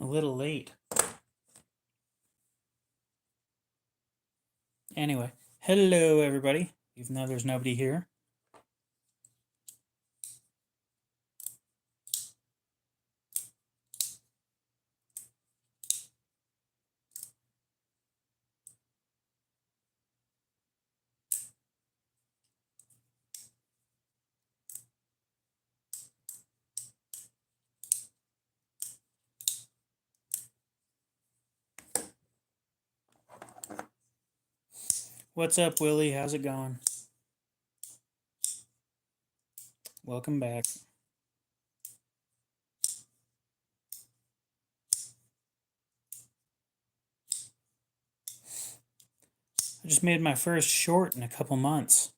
A little late. Anyway, hello everybody, even though there's nobody here. What's up, Willie? How's it going? Welcome back. I just made my first short in a couple months.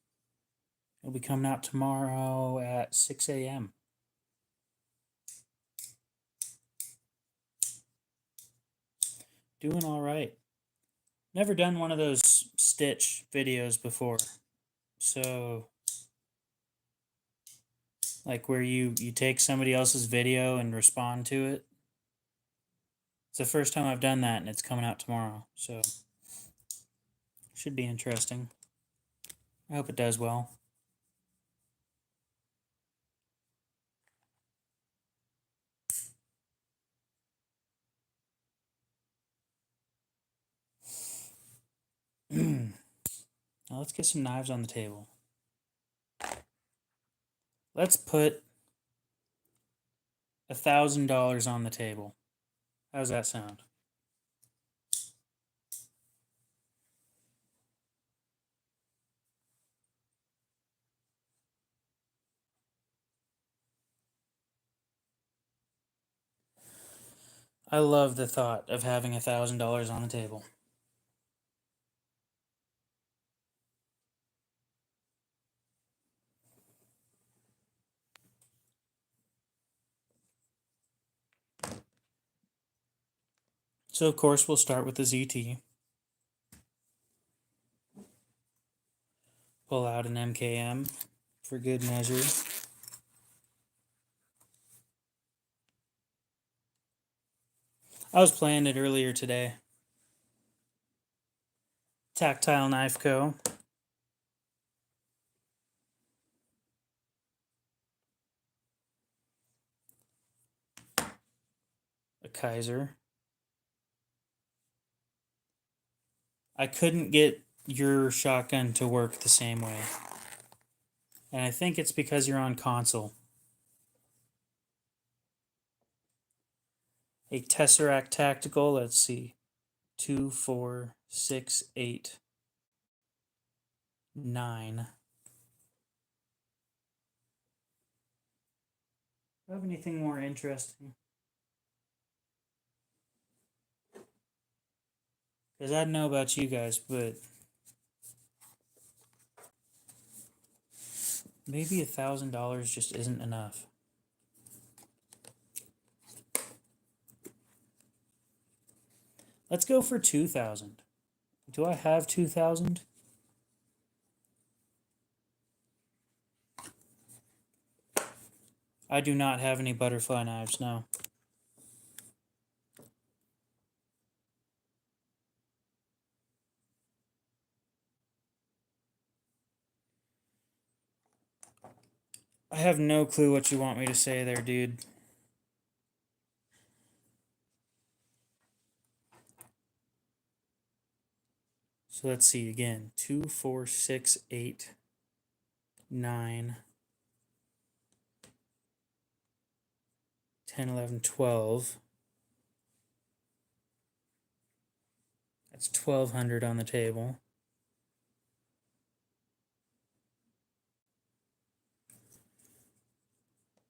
It'll be coming out tomorrow at 6 a.m. Doing all right. Never done one of those stitch videos before. So, like where you take somebody else's video and respond to it. It's the first time I've done that, and it's coming out tomorrow. So, should be interesting. I hope it does well. Now let's get some knives on the table. Let's put $1,000 on the table. How's that sound? I love the thought of having $1,000 on the table. So of course we'll start with the ZT. Pull out an MKM for good measure. I was playing it earlier today. Tactile Knife Co. A Kaiser. I couldn't get your shotgun to work the same way. And I think it's because you're on console. A Tesseract Tactical, let's see. 2, 4, 6, 8, 9. Do I have anything more interesting? Because I don't know about you guys, but maybe $1,000 just isn't enough. Let's go for 2,000. Do I have 2,000? I do not have any butterfly knives, no. I have no clue what you want me to say there, dude. So let's see again. 2, 4, 6, 8, 9, 10, 11, 12. That's 1,200 on the table.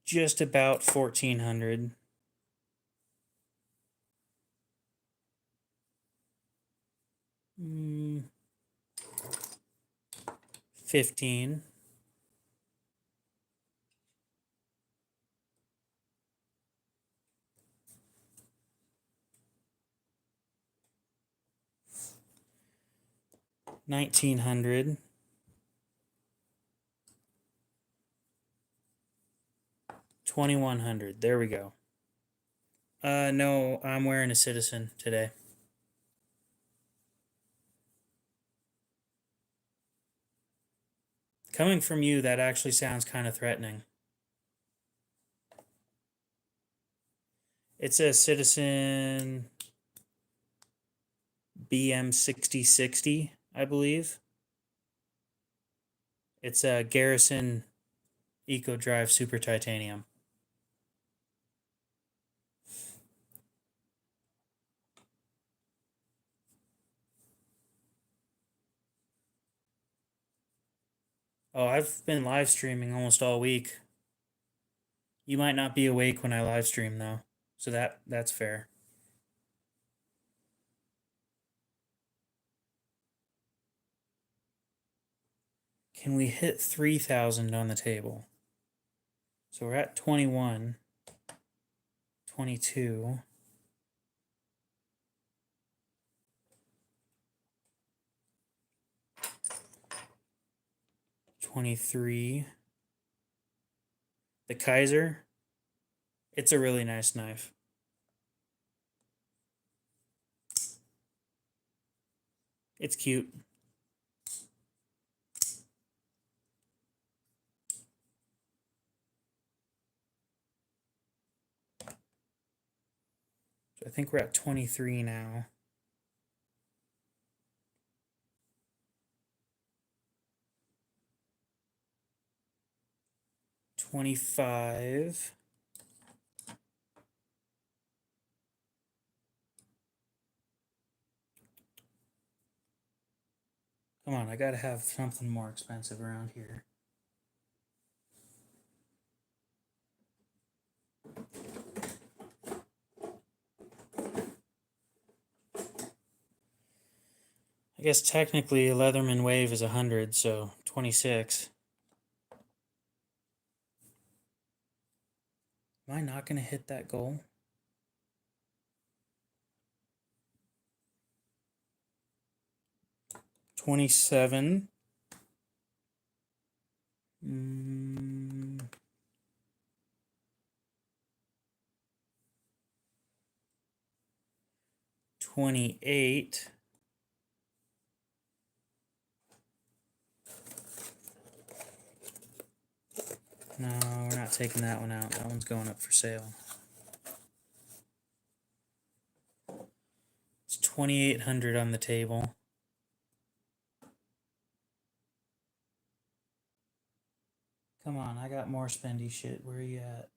Just about 1,400. Mm, 15. $1,900. 2,100. There we go. No, I'm wearing a Citizen today. Coming from you, that actually sounds kind of threatening. It's a Citizen BM6060, I believe. It's a Garrison Eco Drive Super Titanium. Oh, I've been live streaming almost all week. You might not be awake when I live stream though, so that's fair. Can we hit 3,000 on the table? So we're at 21, 22. 23. The Kaiser. It's a really nice knife. It's cute. So I think we're at 23 now. $25. Come on, I gotta have something more expensive around here. I guess technically a Leatherman Wave is 100, so 26. Am I not gonna hit that goal? 27. 28. No, we're not taking that one out. That one's going up for sale. It's 2,800 on the table. Come on, I got more spendy shit. Where are you at?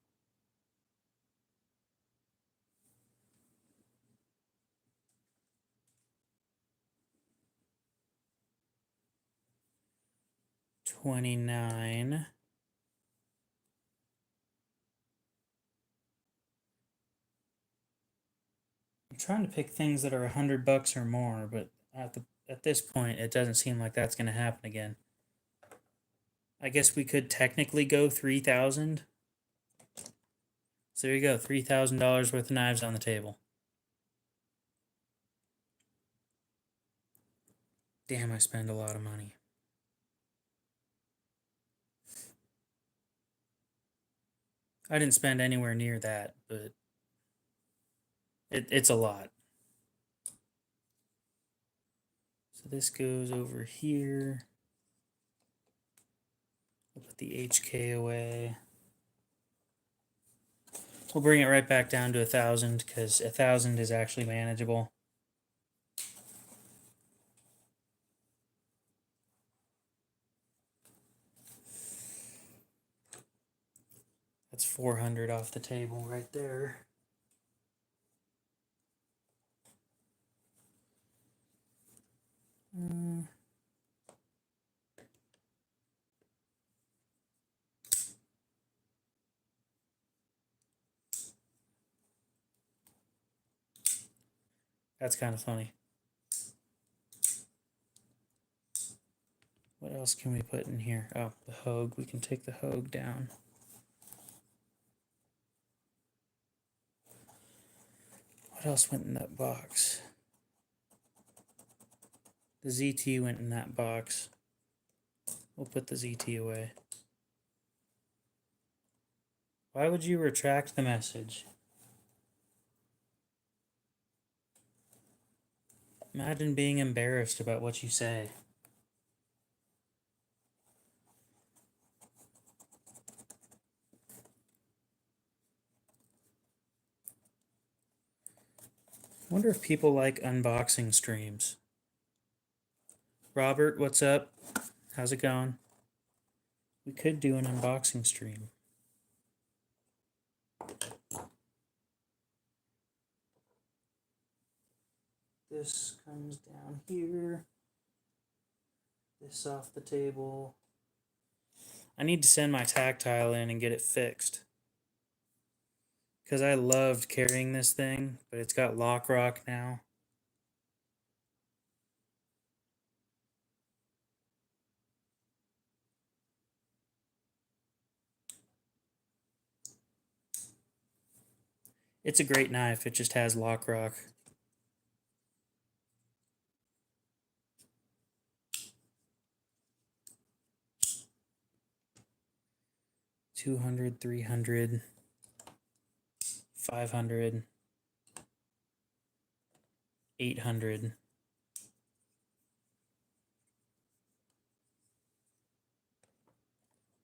$29. I'm trying to pick things that are $100 or more, but at this point, it doesn't seem like that's going to happen again. I guess we could technically go 3,000. So there you go, $3,000 worth of knives on the table. Damn, I spend a lot of money. I didn't spend anywhere near that, but it's a lot. So this goes over here. We'll put the HK away. We'll bring it right back down to 1,000 because 1,000 is actually manageable. That's 400 off the table right there. That's kind of funny. What else can we put in here? Oh, the Hogue. We can take the Hogue down. What else went in that box? The ZT went in that box. We'll put the ZT away. Why would you retract the message? Imagine being embarrassed about what you say. I wonder if people like unboxing streams. Robert, what's up? How's it going? We could do an unboxing stream. This comes down here. This off the table. I need to send my tactile in and get it fixed. Because I loved carrying this thing, but it's got lock rock now. It's a great knife, it just has lock rock. $200, $300, $500, $800.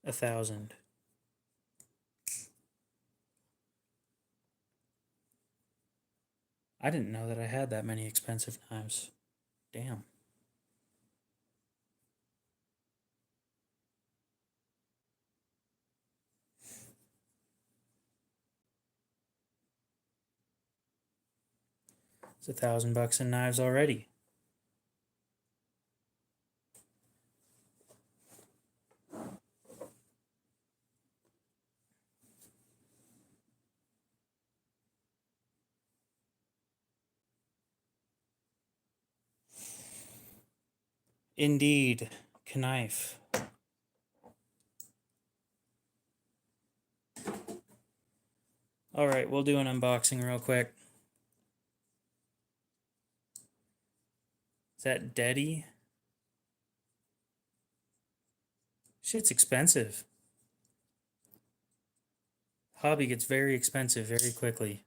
$1,000. I didn't know that I had that many expensive knives. Damn. It's $1,000 in knives already. Indeed, knife. All right, we'll do an unboxing real quick. Is that Deddy? Shit's expensive. Hobby gets very expensive very quickly.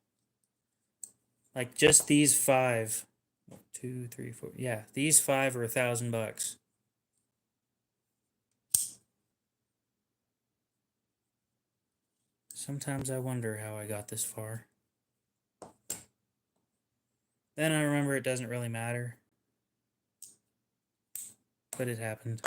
Like just these 5. 1, 2, 3, 4. Yeah, these 5 are $1,000. Sometimes I wonder how I got this far. Then I remember it doesn't really matter. But it happened.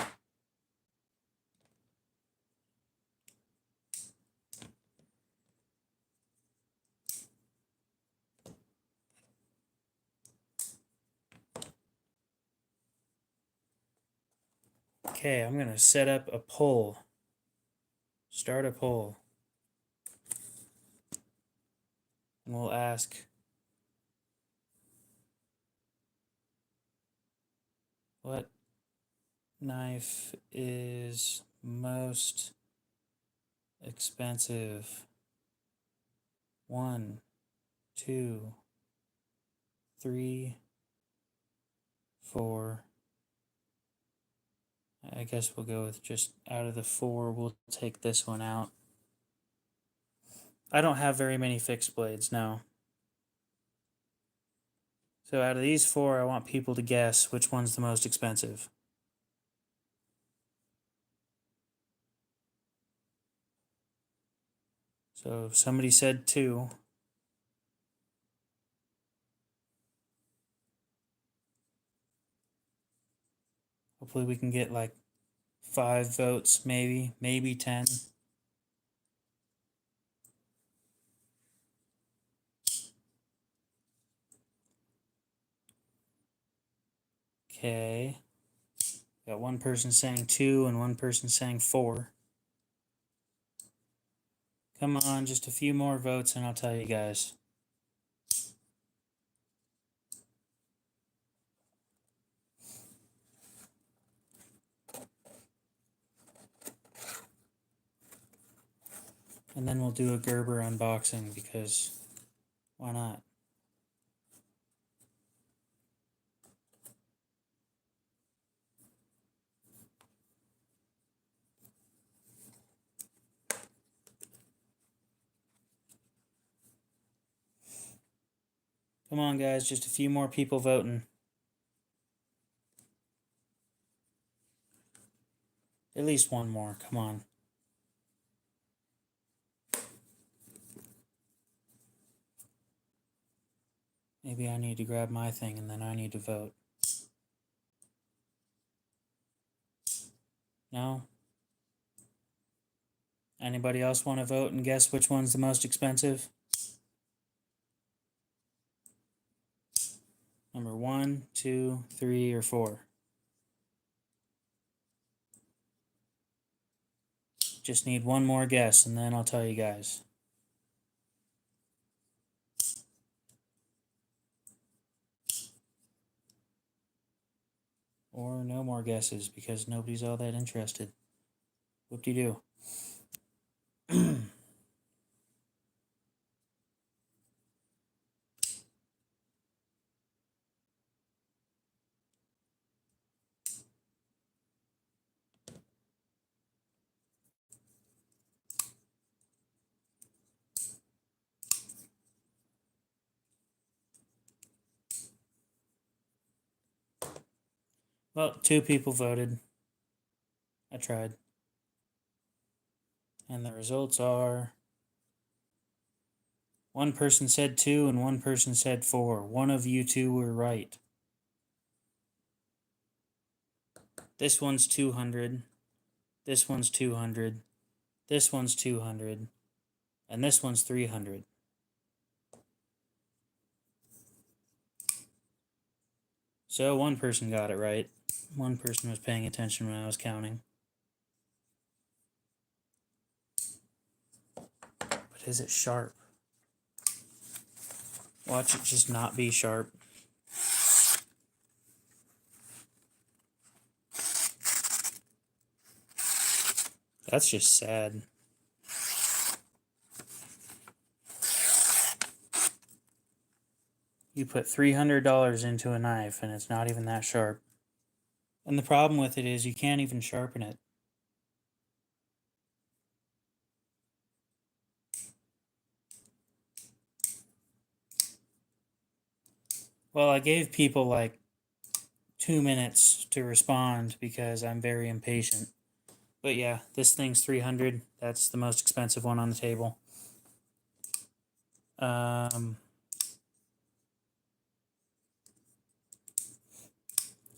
Okay, I'm gonna set up a poll. Start a poll. And we'll ask what knife is most expensive? 1, 2, 3, 4. I guess we'll go with just out of the 4, we'll take this one out. I don't have very many fixed blades, no. So out of these 4, I want people to guess which one's the most expensive. So somebody said 2. Hopefully we can get like 5 votes, maybe 10. Okay. Got one person saying 2 and one person saying 4. Come on, just a few more votes and I'll tell you guys. And then we'll do a Gerber unboxing because why not? Come on, guys, just a few more people voting. At least one more. Come on. Maybe I need to grab my thing and then I need to vote. No? Anybody else want to vote and guess which one's the most expensive? Number 1, 2, 3, or 4. Just need one more guess and then I'll tell you guys. Or no more guesses because nobody's all that interested. Whoop-de-doo. Well, 2 people voted. I tried. And the results are... one person said 2 and one person said 4. One of you 2 were right. This one's 200. This one's 200. This one's 200. And this one's 300. So one person got it right. One person was paying attention when I was counting. But is it sharp? Watch it just not be sharp. That's just sad. You put $300 into a knife and it's not even that sharp. And the problem with it is you can't even sharpen it. Well, I gave people like 2 minutes to respond because I'm very impatient. But yeah, this thing's 300. That's the most expensive one on the table.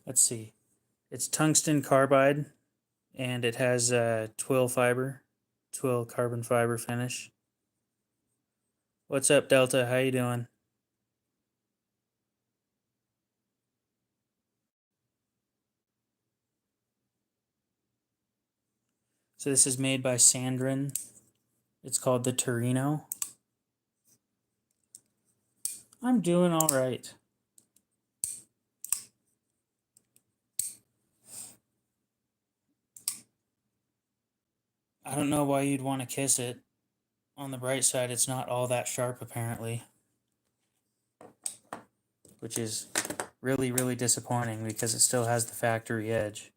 Let's see. It's tungsten carbide, and it has twill carbon fiber finish. What's up, Delta? How you doing? So this is made by Sandrin. It's called the Torino. I'm doing all right. I don't know why you'd want to kiss it. On the bright side, it's not all that sharp, apparently. Which is really, really disappointing because it still has the factory edge.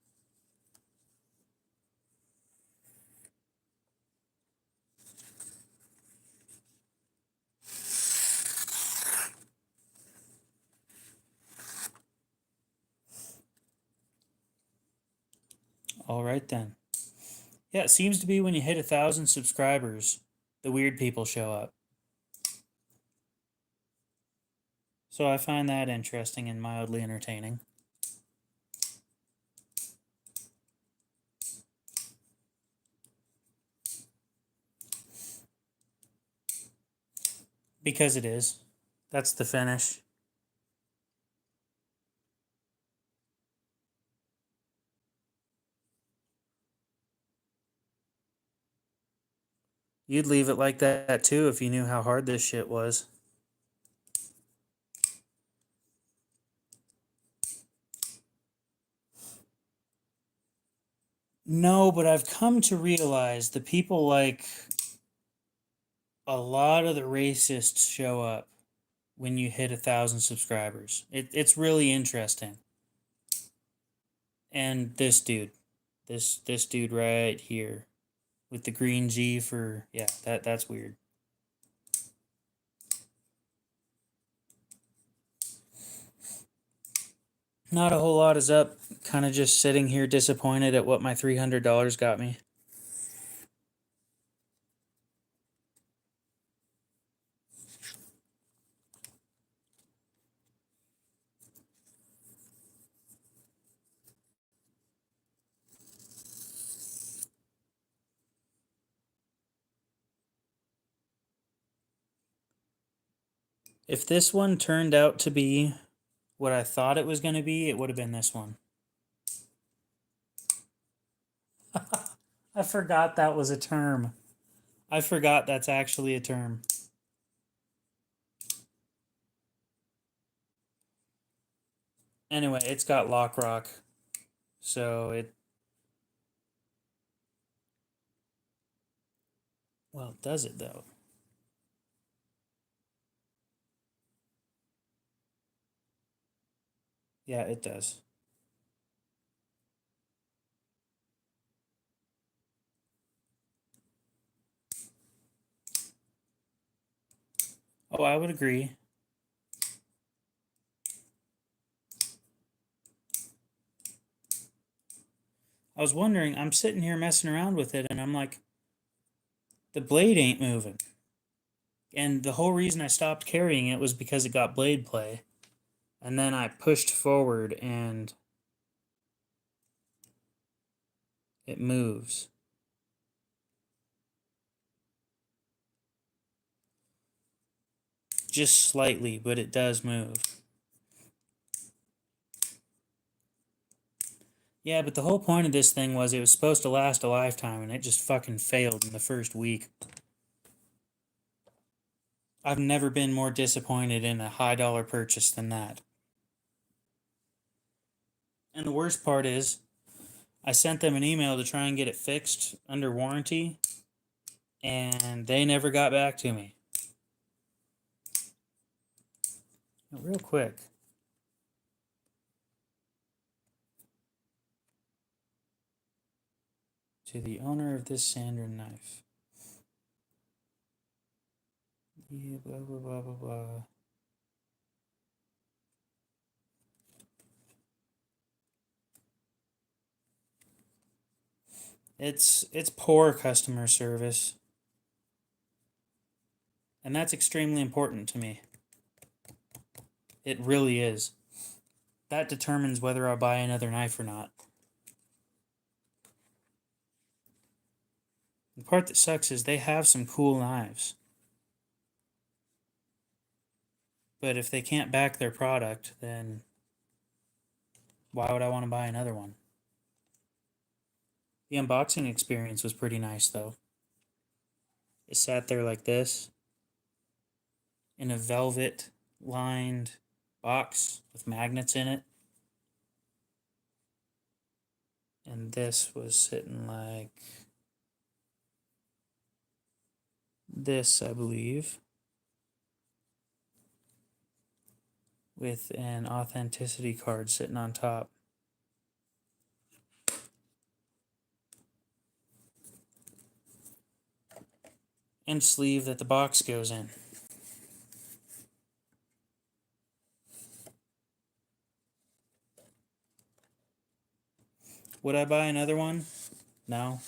All right then. Yeah, it seems to be when you hit 1,000 subscribers, the weird people show up. So I find that interesting and mildly entertaining. Because it is. That's the finish. You'd leave it like that too if you knew how hard this shit was. No, but I've come to realize the people like a lot of the racists show up when you hit 1,000 subscribers. It's really interesting. And this dude right here with the green G for, yeah, that's weird. Not a whole lot is up. Kind of just sitting here disappointed at what my $300 got me. If this one turned out to be what I thought it was going to be, it would have been this one. I forgot that was a term. I forgot that's actually a term. Anyway, it's got lock rock. So it... Well, does it though? Yeah, it does. Oh, I would agree. I was wondering, I'm sitting here messing around with it and I'm like, the blade ain't moving. And the whole reason I stopped carrying it was because it got blade play. And then I pushed forward and it moves. Just slightly, but it does move. Yeah, but the whole point of this thing was it was supposed to last a lifetime, and it just fucking failed in the first week. I've never been more disappointed in a high dollar purchase than that. And the worst part is, I sent them an email to try and get it fixed under warranty, and they never got back to me. Now, real quick. To the owner of this Sandrin knife. Yeah, blah, blah, blah, blah, blah. It's poor customer service. And that's extremely important to me. It really is. That determines whether I'll buy another knife or not. The part that sucks is they have some cool knives. But if they can't back their product, then why would I want to buy another one? The unboxing experience was pretty nice, though. It sat there like this in a velvet lined box with magnets in it. And this was sitting like this, I believe, with an authenticity card sitting on top. And sleeve that the box goes in. Would I buy another one? No.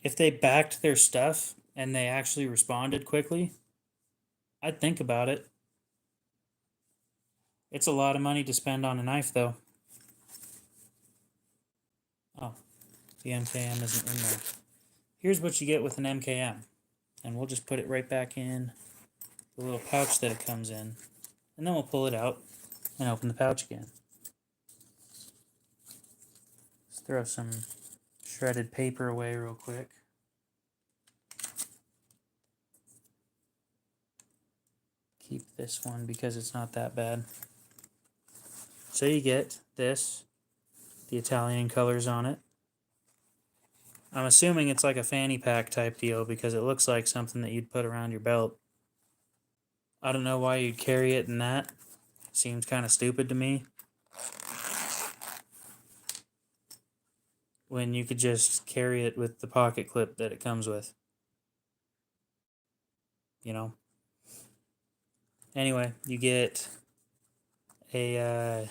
If they backed their stuff and they actually responded quickly, I'd think about it. It's a lot of money to spend on a knife, though. Oh, the MKM isn't in there. Here's what you get with an MKM. And we'll just put it right back in the little pouch that it comes in. And then we'll pull it out and open the pouch again. Let's throw some shredded paper away real quick. Keep this one because it's not that bad. So you get this, the Italian colors on it. I'm assuming it's like a fanny pack type deal because it looks like something that you'd put around your belt. I don't know why you'd carry it in that. Seems kind of stupid to me. When you could just carry it with the pocket clip that it comes with. You know? Anyway, you get a,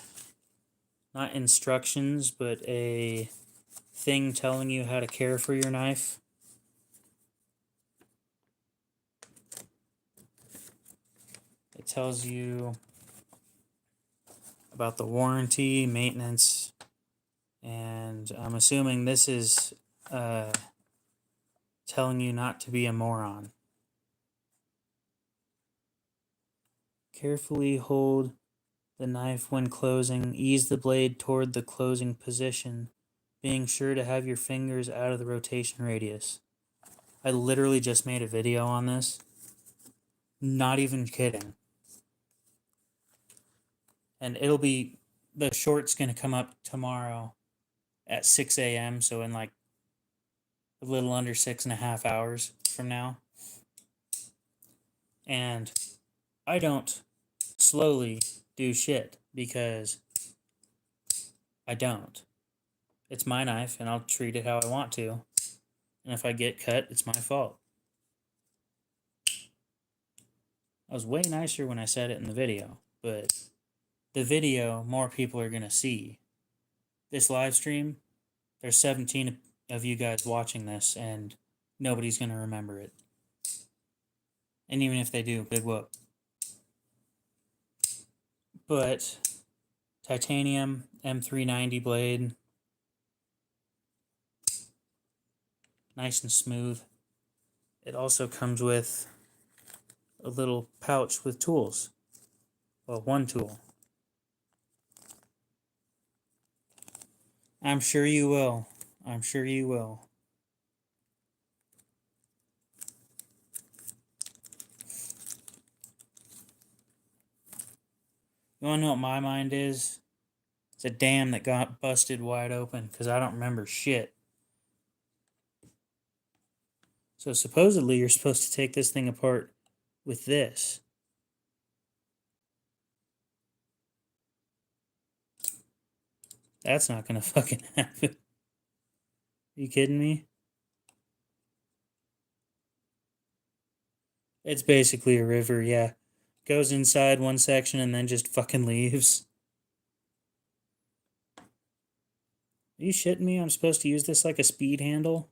not instructions, but a thing telling you how to care for your knife. It tells you about the warranty, maintenance, and I'm assuming this is telling you not to be a moron. Carefully hold the knife when closing. Ease the blade toward the closing position, being sure to have your fingers out of the rotation radius. I literally just made a video on this. Not even kidding. And the short's going to come up tomorrow at 6 a.m. So in like a little under 6.5 hours from now. And I don't slowly do shit because I don't. It's my knife and I'll treat it how I want to. And if I get cut, it's my fault. I was way nicer when I said it in the video, but the video, more people are going to see. This live stream, there's 17 of you guys watching this, and nobody's going to remember it. And even if they do, big whoop. But titanium M390 blade, nice and smooth. It also comes with a little pouch with tools. Well, one tool. I'm sure you will. I'm sure you will. You want to know what my mind is? It's a dam that got busted wide open because I don't remember shit. So supposedly you're supposed to take this thing apart with this. That's not gonna fucking happen. Are you kidding me? It's basically a river, yeah. Goes inside one section and then just fucking leaves. Are you shitting me? I'm supposed to use this like a speed handle?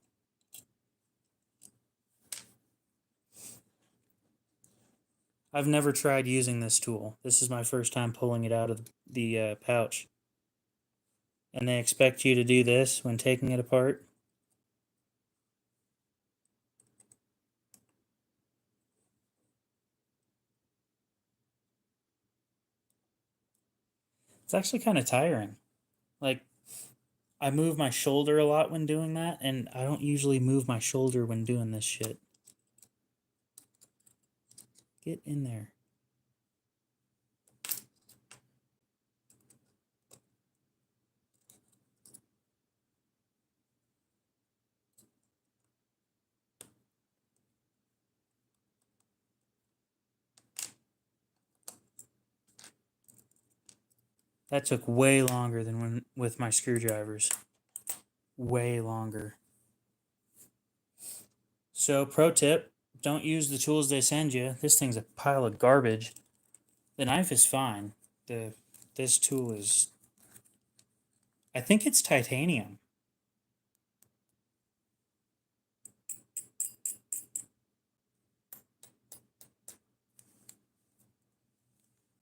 I've never tried using this tool. This is my first time pulling it out of the pouch. And they expect you to do this when taking it apart? It's actually kind of tiring. Like, I move my shoulder a lot when doing that, and I don't usually move my shoulder when doing this shit. Get in there. That took way longer than with my screwdrivers. Way longer. So, pro tip, don't use the tools they send you. This thing's a pile of garbage. The knife is fine. This tool is... I think it's titanium.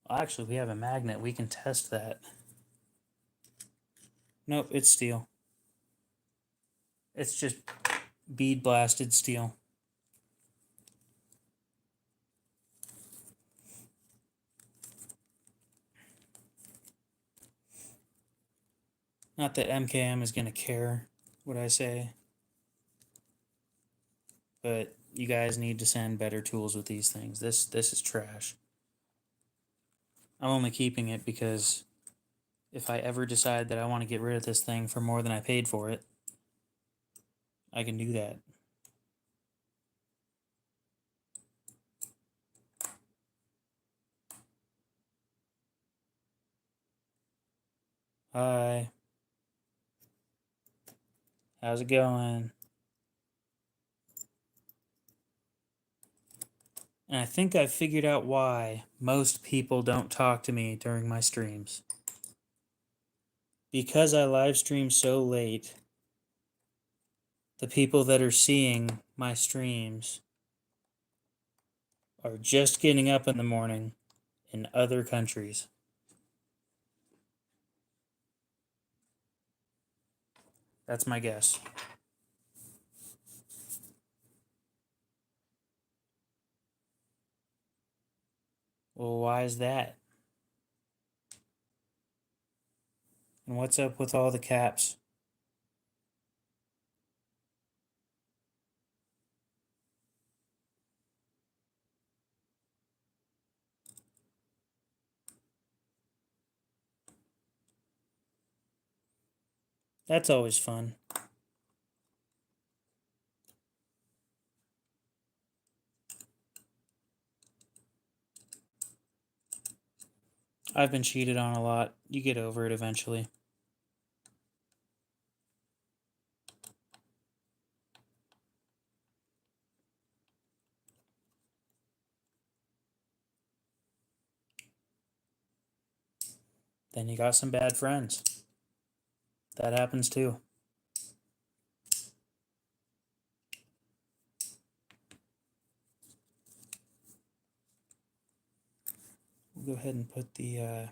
Well, actually, we have a magnet. We can test that. Nope, it's steel. It's just bead blasted steel. Not that MKM is going to care what I say, but you guys need to send better tools with these things. This is trash. I'm only keeping it because if I ever decide that I want to get rid of this thing for more than I paid for it, I can do that. Hi. How's it going? And I think I've figured out why most people don't talk to me during my streams. Because I live stream so late, the people that are seeing my streams are just getting up in the morning in other countries. That's my guess. Well, why is that? And what's up with all the caps? That's always fun. I've been cheated on a lot. You get over it eventually. Then you got some bad friends. That happens too. We'll go ahead and put the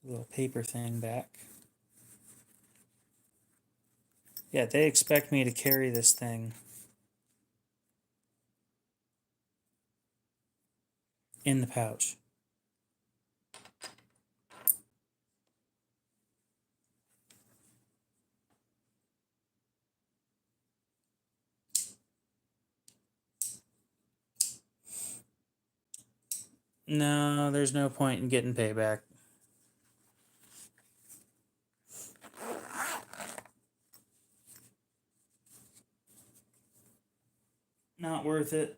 little paper thing back. Yeah, they expect me to carry this thing in the pouch. No, there's no point in getting payback. Not worth it.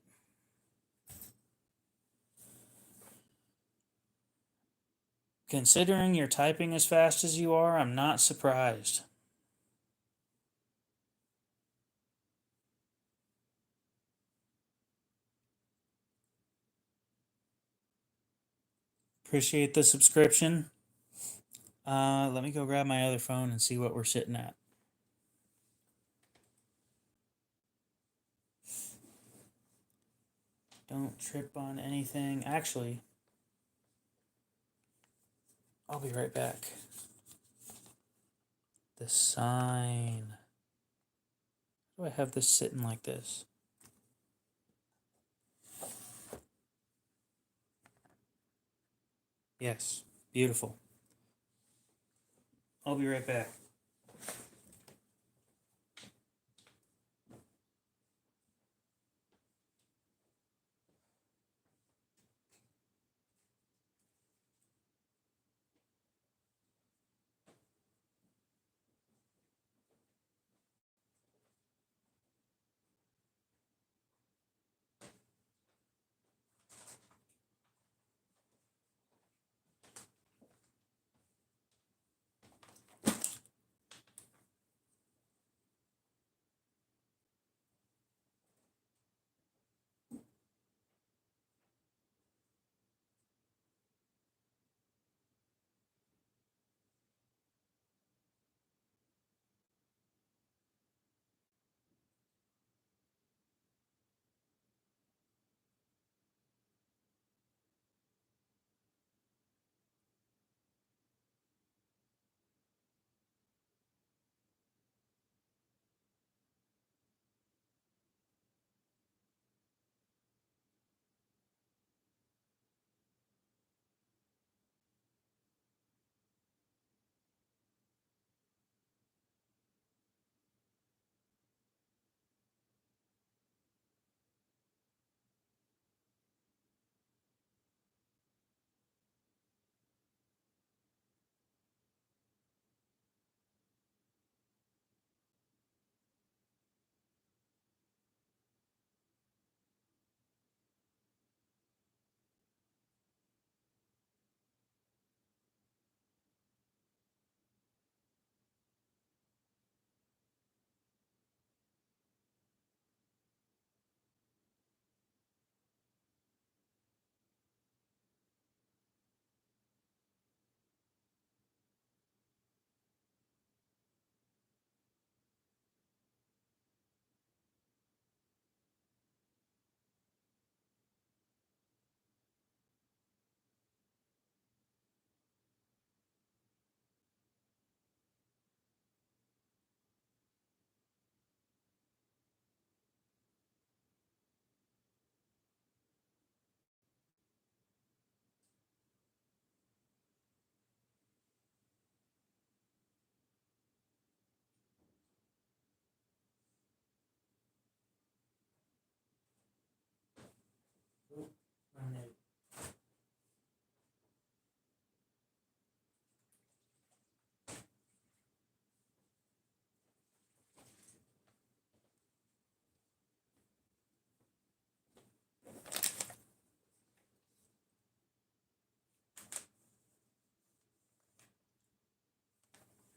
Considering you're typing as fast as you are, I'm not surprised. Appreciate the subscription. Let me go grab my other phone and see what we're sitting at. Don't trip on anything. Actually, I'll be right back. The sign. Why do I have this sitting like this? Yes, beautiful. I'll be right back.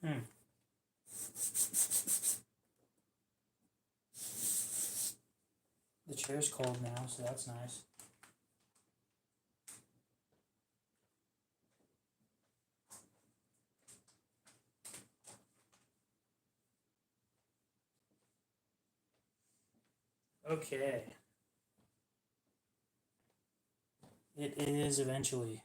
Hmm. The chair's cold now, so that's nice. Okay. It is eventually.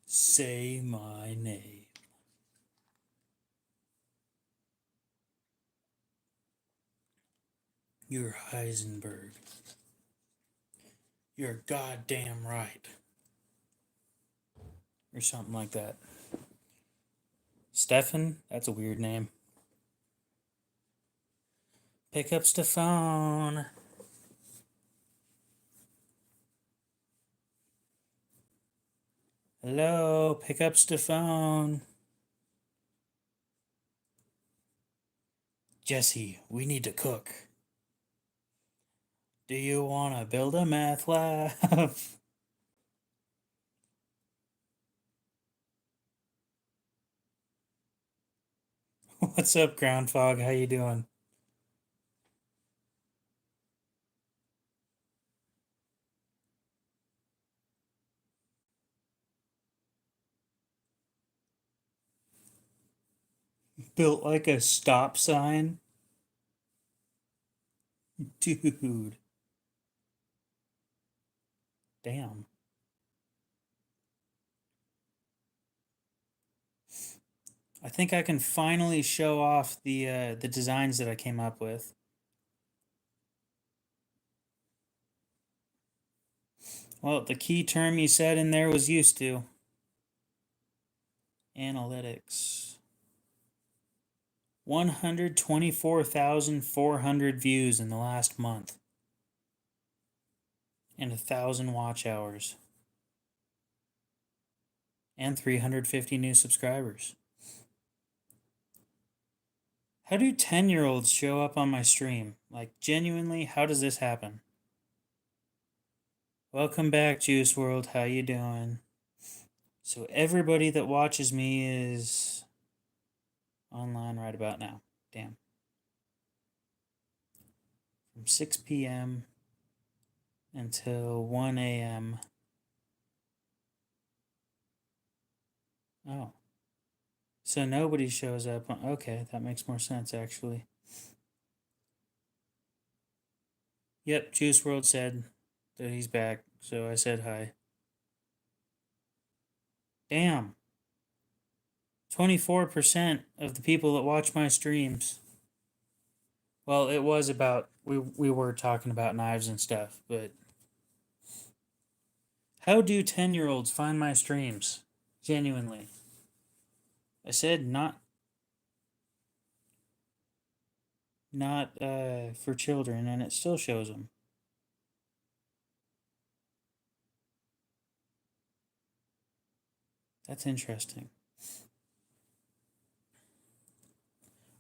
Say my name. You're Heisenberg. You're goddamn right. Or something like that. Stefan? That's a weird name. Pick up the phone. Hello, pick up the phone. Jesse, we need to cook. Do you want to build a math lab? What's up, Groundfog? How you doing? Built like a stop sign? Dude. Damn. I think I can finally show off the designs that I came up with. Well, the key term you said in there was used to. Analytics. 124,400 views in the last month. And 1,000 watch hours. And 350 new subscribers. How do 10-year-olds show up on my stream? Like, genuinely, how does this happen? Welcome back, Juice World. How you doing? So everybody that watches me is online right about now. Damn. From 6 p.m. until 1 a.m. Oh. So nobody shows up. Okay, that makes more sense, actually. Yep, Juice World said that he's back, so I said hi. Damn. 24% of the people that watch my streams. Well, it was about, we were talking about knives and stuff, but how do 10-year-olds find my streams? Genuinely. I said not for children, and it still shows them. That's interesting.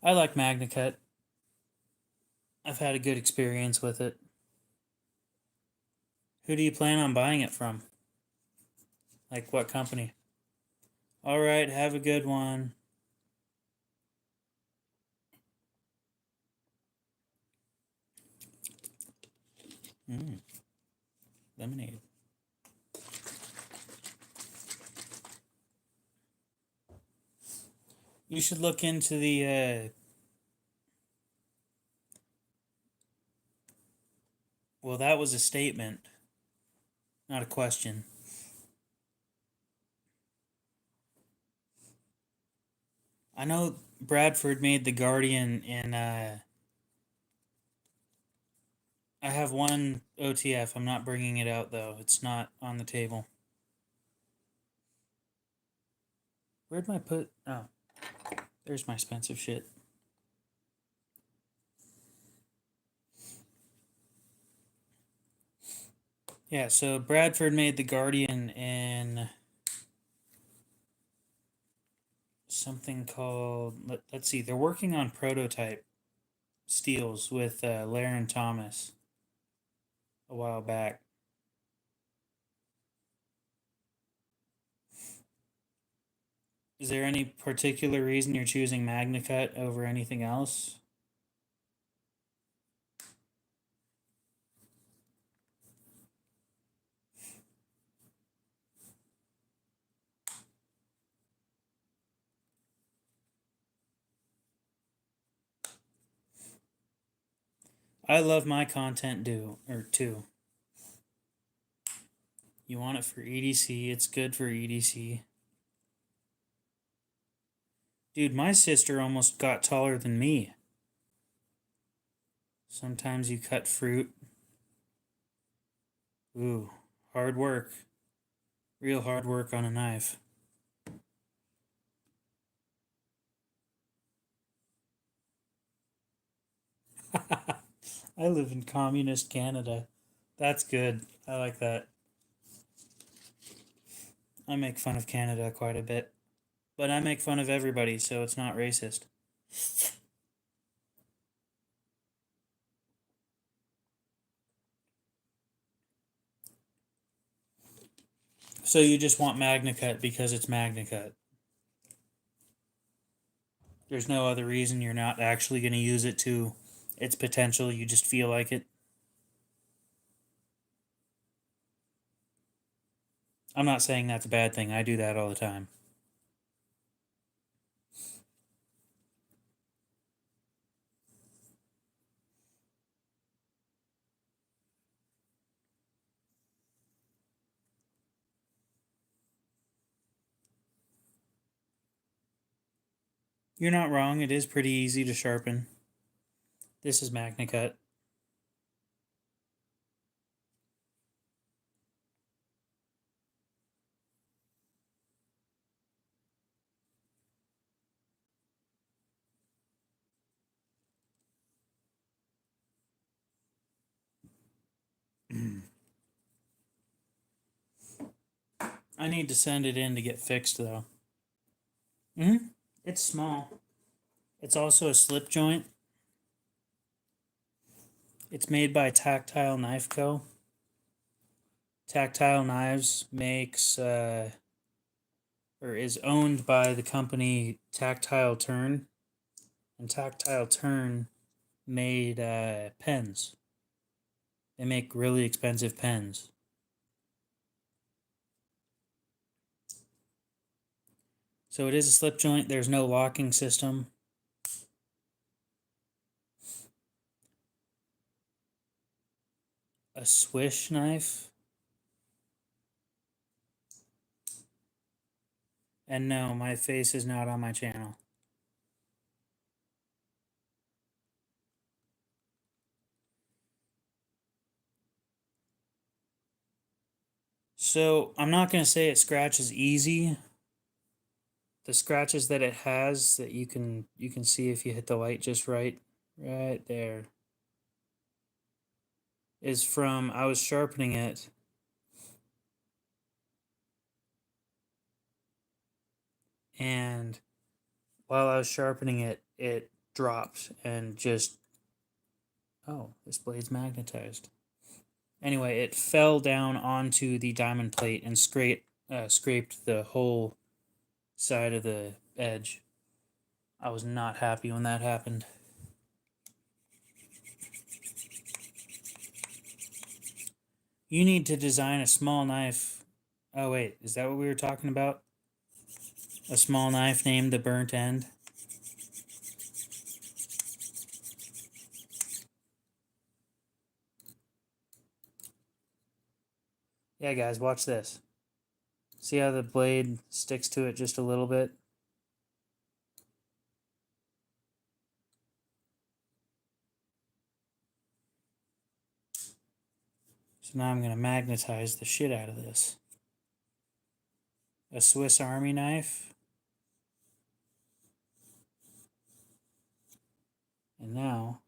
I like MagnaCut. I've had a good experience with it. Who do you plan on buying it from? Like what company? All right, have a good one. Lemonade. You should look into the well, that was a statement, not a question. I know Bradford made The Guardian in I have one OTF. I'm not bringing it out though. It's not on the table. Where'd my put? Oh, there's my expensive shit. Yeah, so Bradford made The Guardian in something called, let's see, they're working on prototype steels with Laren Thomas a while back. Is there any particular reason you're choosing MagnaCut over anything else? I love my content too. You want it for EDC, it's good for EDC. Dude, my sister almost got taller than me. Sometimes you cut fruit. Ooh, hard work. Real hard work on a knife. I live in communist Canada. That's good. I like that. I make fun of Canada quite a bit. But I make fun of everybody, so it's not racist. So you just want MagnaCut because it's MagnaCut. There's no other reason you're not actually going to use it to its potential. You just feel like it. I'm not saying that's a bad thing. I do that all the time. You're not wrong. It is pretty easy to sharpen. This is MagnaCut. I need to send it in to get fixed though. It's small. It's also a slip joint. It's made by Tactile Knife Co. Tactile Knives makes or is owned by the company Tactile Turn, and Tactile Turn made pens. They make really expensive pens. So it is a slip joint. There's no locking system. A swish knife. And no, my face is not on my channel. So I'm not going to say it scratches easy. The scratches that it has that you can see if you hit the light just right there is from I was sharpening it and while I was sharpening it it dropped and just oh, this blade's magnetized. Anyway, it fell down onto the diamond plate and scraped the whole side of the edge. I was not happy when that happened. You need to design a small knife. Oh wait, is that what we were talking about? A small knife named the burnt end? Yeah guys, watch this. See how the blade sticks to it just a little bit? So now I'm going to magnetize the shit out of this. A Swiss Army knife. And now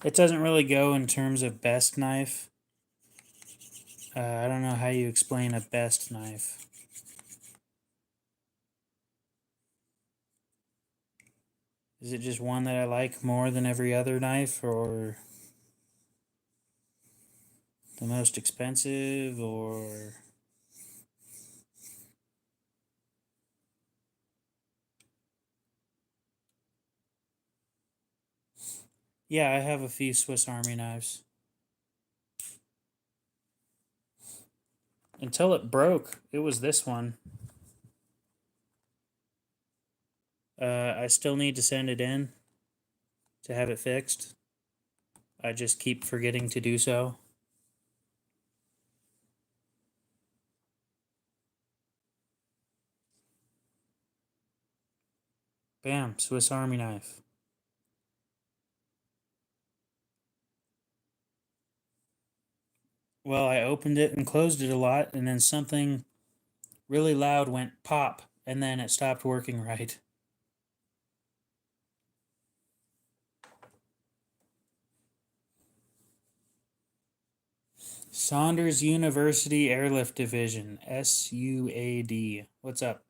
It doesn't really go in terms of best knife. I don't know how you explain a best knife. Is it just one that I like more than every other knife, or the most expensive, or... Yeah, I have a few Swiss Army knives. Until it broke, it was this one. I still need to send it in to have it fixed. I just keep forgetting to do so. Bam, Swiss Army knife. Well, I opened it and closed it a lot, and then something really loud went pop, and then it stopped working right. Saunders University Airlift Division, SUAD. What's up?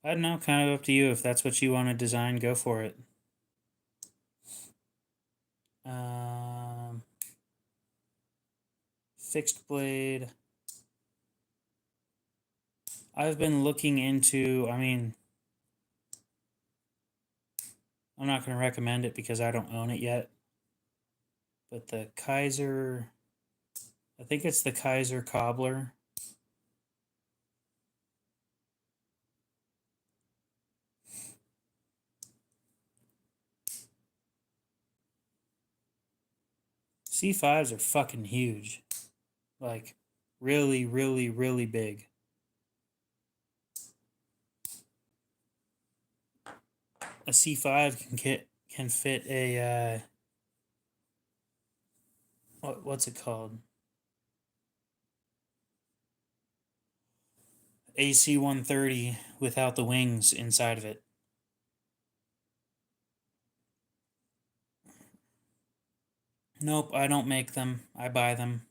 I don't know, kind of up to you. If that's what you want to design, go for it. Fixed blade. I've been looking into, I mean, I'm not going to recommend it because I don't own it yet. But the Kaiser, I think it's the Kaiser Cobbler. C5s are fucking huge. Like, really, really, really big. A C5 can fit a what's it called? AC 130 without the wings inside of it. Nope, I don't make them. I buy them.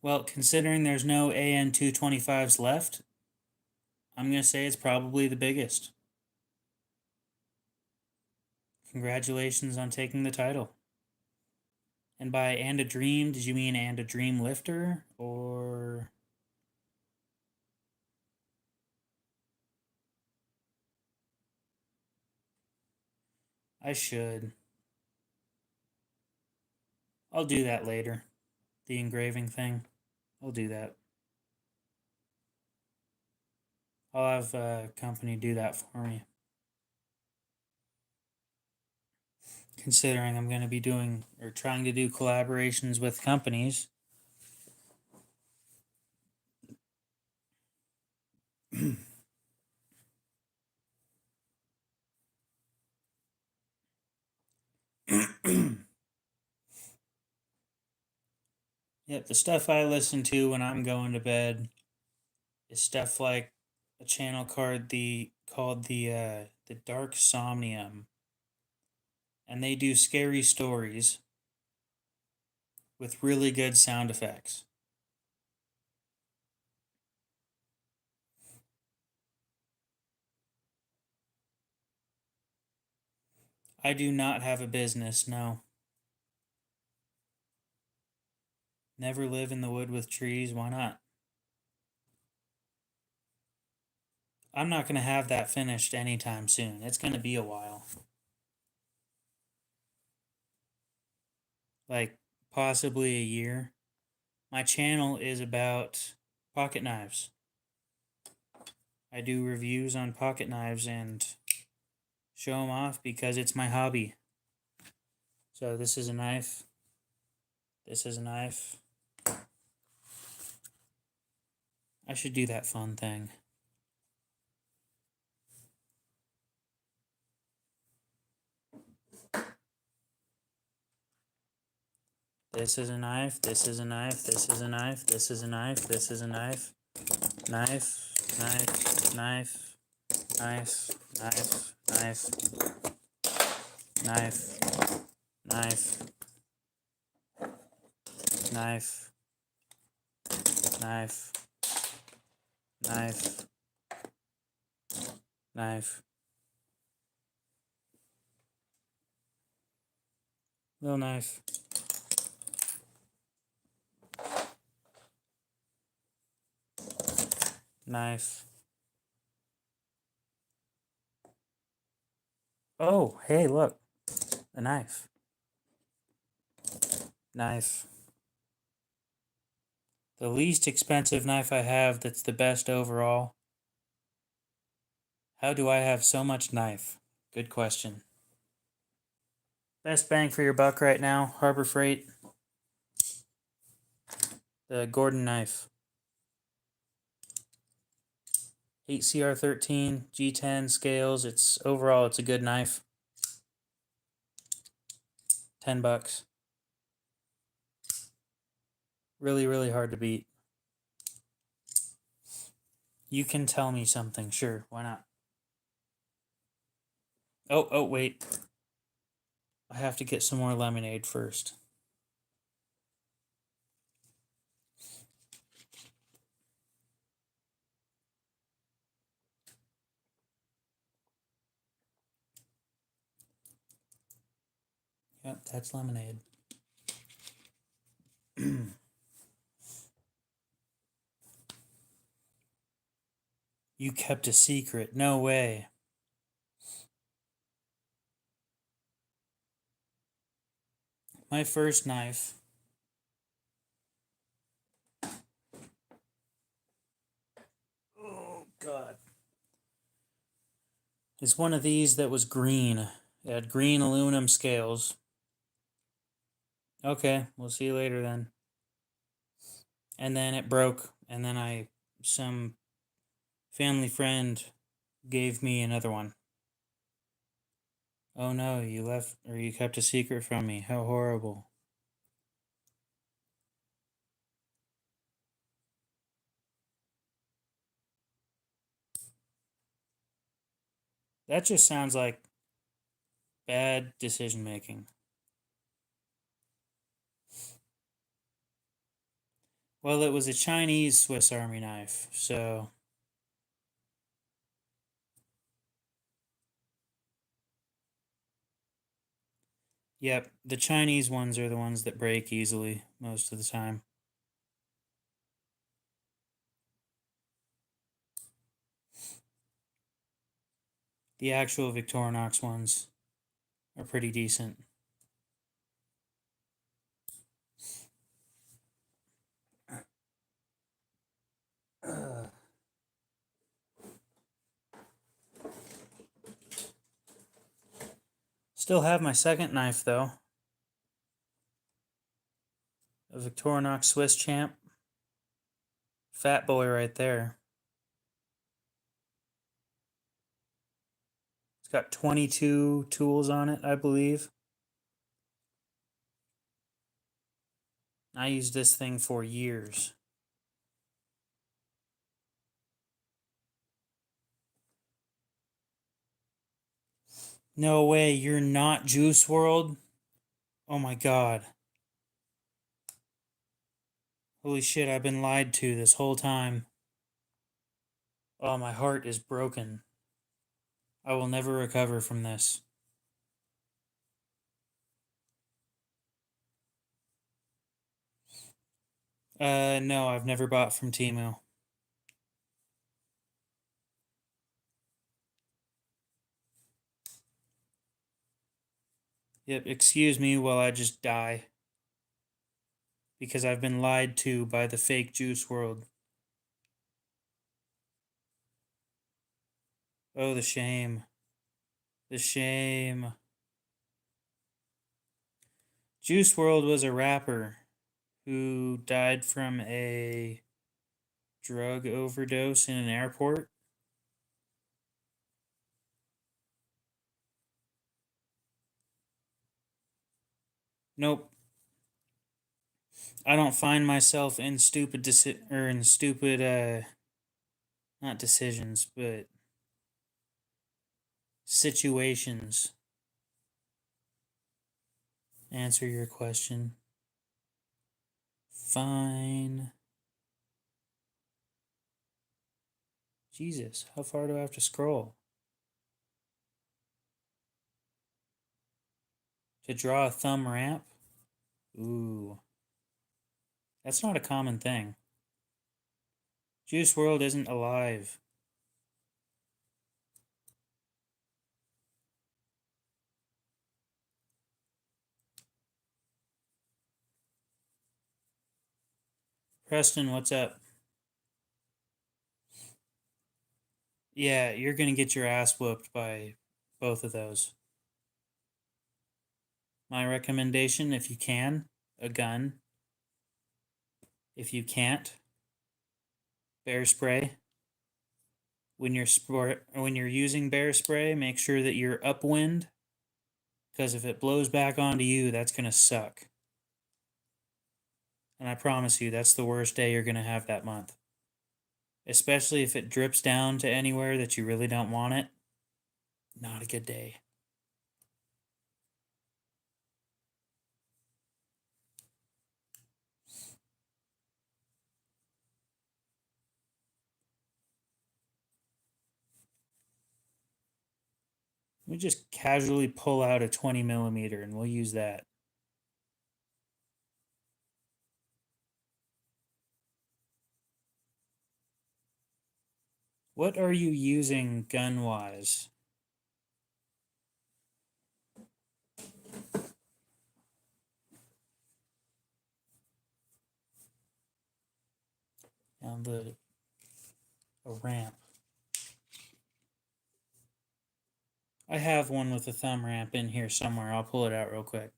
Well, considering there's no AN 225s left, I'm going to say it's probably the biggest. Congratulations on taking the title. And by And a Dream, did you mean And a Dream Lifter? Or... I should. I'll do that later. The engraving thing. I'll do that. I'll have a company do that for me. Considering I'm going to be doing or trying to do collaborations with companies. Yep, the stuff I listen to when I'm going to bed is stuff like a channel called the Dark Somnium, and they do scary stories with really good sound effects. I do not have a business, no. Never live in the wood with trees, why not? I'm not going to have that finished anytime soon. It's going to be a while. Like, possibly a year. My channel is about pocket knives. I do reviews on pocket knives and show them off because it's my hobby. So this is a knife. This is a knife. I should do that fun thing. This is a knife. This is a knife. This is a knife. This is a knife. This is a knife. Knife, knife, knife, knife, knife, knife, knife, knife, knife, knife, knife, knife. Little knife. Knife. Oh, hey, look. A knife. Knife. The least expensive knife I have that's the best overall. How do I have so much knife? Good question. Best bang for your buck right now, Harbor Freight. The Gordon knife. 8CR13, G10 scales. It's overall, it's a good knife. $10. Really, really hard to beat. You can tell me something, sure, why not? Oh, wait. I have to get some more lemonade first. Yep, that's lemonade. You kept a secret. No way. My first knife. Oh, God. It's one of these that was green. It had green aluminum scales. Okay, we'll see you later then. And then it broke, and then some family friend gave me another one. Oh no, you left, or you kept a secret from me. How horrible. That just sounds like bad decision making. Well, it was a Chinese Swiss Army knife, so. Yep, the Chinese ones are the ones that break easily most of the time. The actual Victorinox ones are pretty decent. Still have my second knife though. A Victorinox Swiss Champ. Fat boy right there. It's got 22 tools on it, I believe. I used this thing for years. No way, you're not Juice WRLD? Oh my god. Holy shit, I've been lied to this whole time. Oh, my heart is broken. I will never recover from this. No, I've never bought from Temu. Yep, excuse me while I just die. Because I've been lied to by the fake Juice WRLD. Oh, the shame. The shame. Juice WRLD was a rapper who died from a drug overdose in an airport. Nope. I don't find myself in stupid not decisions, but situations. Answer your question. Fine. Jesus, how far do I have to scroll? To draw a thumb ramp? Ooh. That's not a common thing. Juice WRLD isn't alive. Preston, what's up? Yeah, you're gonna get your ass whooped by both of those. My recommendation, if you can, a gun. If you can't, bear spray. When you're using bear spray, make sure that you're upwind, because if it blows back onto you, that's gonna suck. And I promise you, that's the worst day you're gonna have that month. Especially if it drips down to anywhere that you really don't want it. Not a good day. Let me just casually pull out a 20 millimeter and we'll use that. What are you using gun-wise? Down a ramp. I have one with a thumb ramp in here somewhere. I'll pull it out real quick.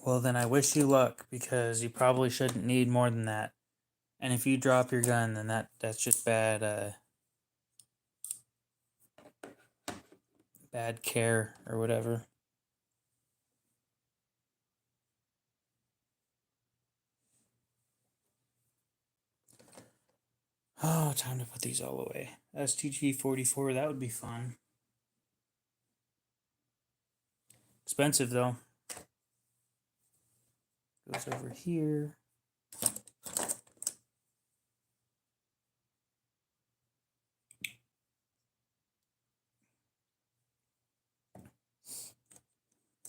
Well, then I wish you luck, because you probably shouldn't need more than that. And if you drop your gun, then that's just bad bad care or whatever. Oh, time to put these all away. STG-44, that would be fun. Expensive though. Goes over here.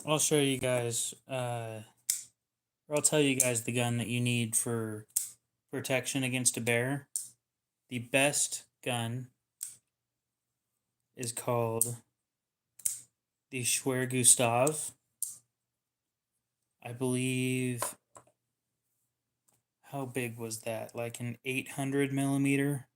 I'll show you guys, or I'll tell you guys the gun that you need for protection against a bear. The best gun is called the Schwergustav. I believe, how big was that? Like an 800 millimeter?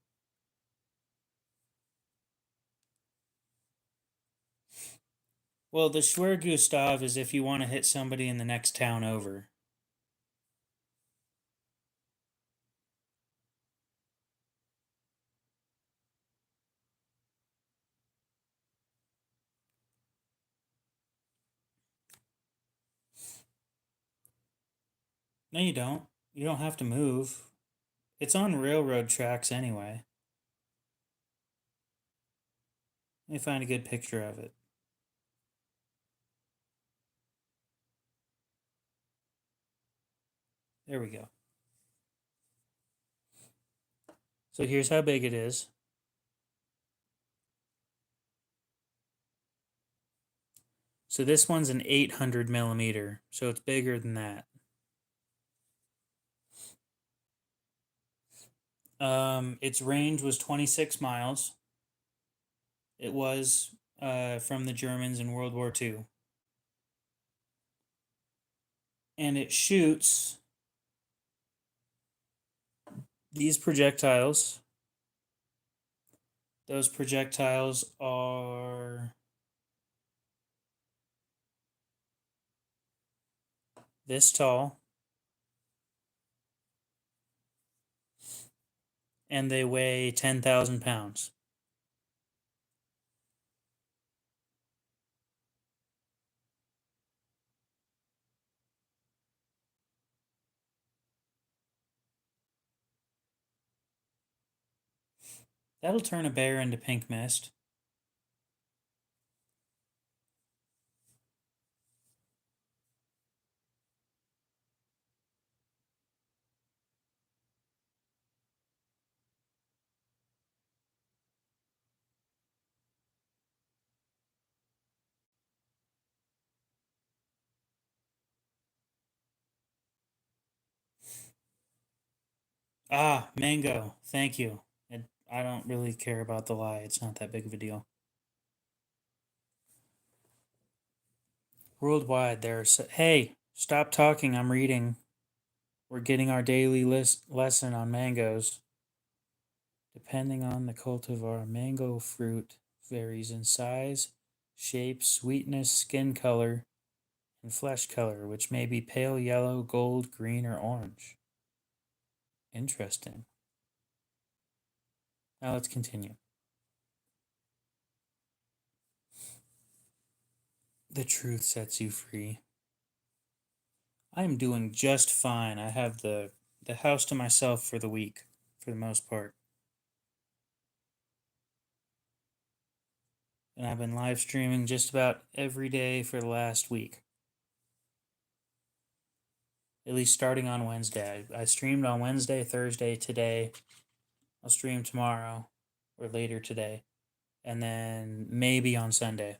Well, the Schwergustav is if you want to hit somebody in the next town over. No, you don't. You don't have to move. It's on railroad tracks anyway. Let me find a good picture of it. There we go. So here's how big it is. So this one's an 800 millimeter, so it's bigger than that. Its range was 26 miles. It was from the Germans in World War II. And it shoots these projectiles. Those projectiles are this tall. and they weigh 10,000 pounds. That'll turn a bear into pink mist. Ah, mango. Thank you. I don't really care about the lie. It's not that big of a deal. Worldwide, hey, stop talking. I'm reading. We're getting our daily lesson on mangoes. Depending on the cultivar, mango fruit varies in size, shape, sweetness, skin color, and flesh color, which may be pale yellow, gold, green, or orange. Interesting. Now let's continue. The truth sets you free. I am doing just fine. I have the house to myself for the week, for the most part. And I've been live streaming just about every day for the last week. At least starting on Wednesday. I streamed on Wednesday, Thursday, today. I'll stream tomorrow or later today. And then maybe on Sunday.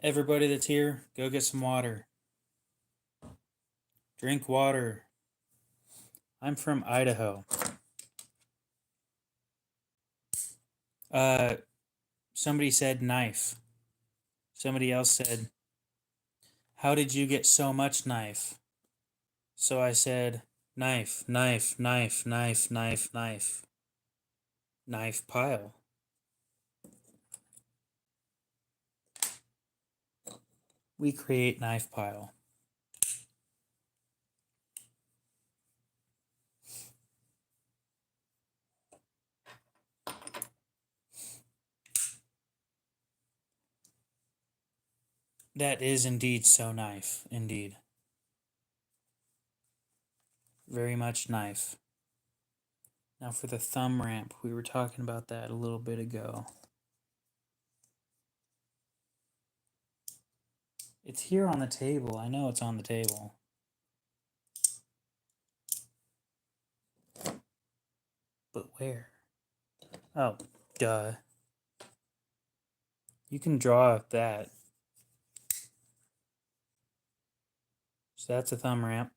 Everybody that's here, go get some water. Drink water. I'm from Idaho. Somebody said knife. Somebody else said, how did you get so much knife? So I said, knife, knife, knife, knife, knife, knife. Knife pile. We create knife pile. That is indeed so knife, indeed. Very much knife. Now for the thumb ramp, we were talking about that a little bit ago. It's here on the table. I know it's on the table. But where? Oh, duh. You can draw that. So that's a thumb ramp.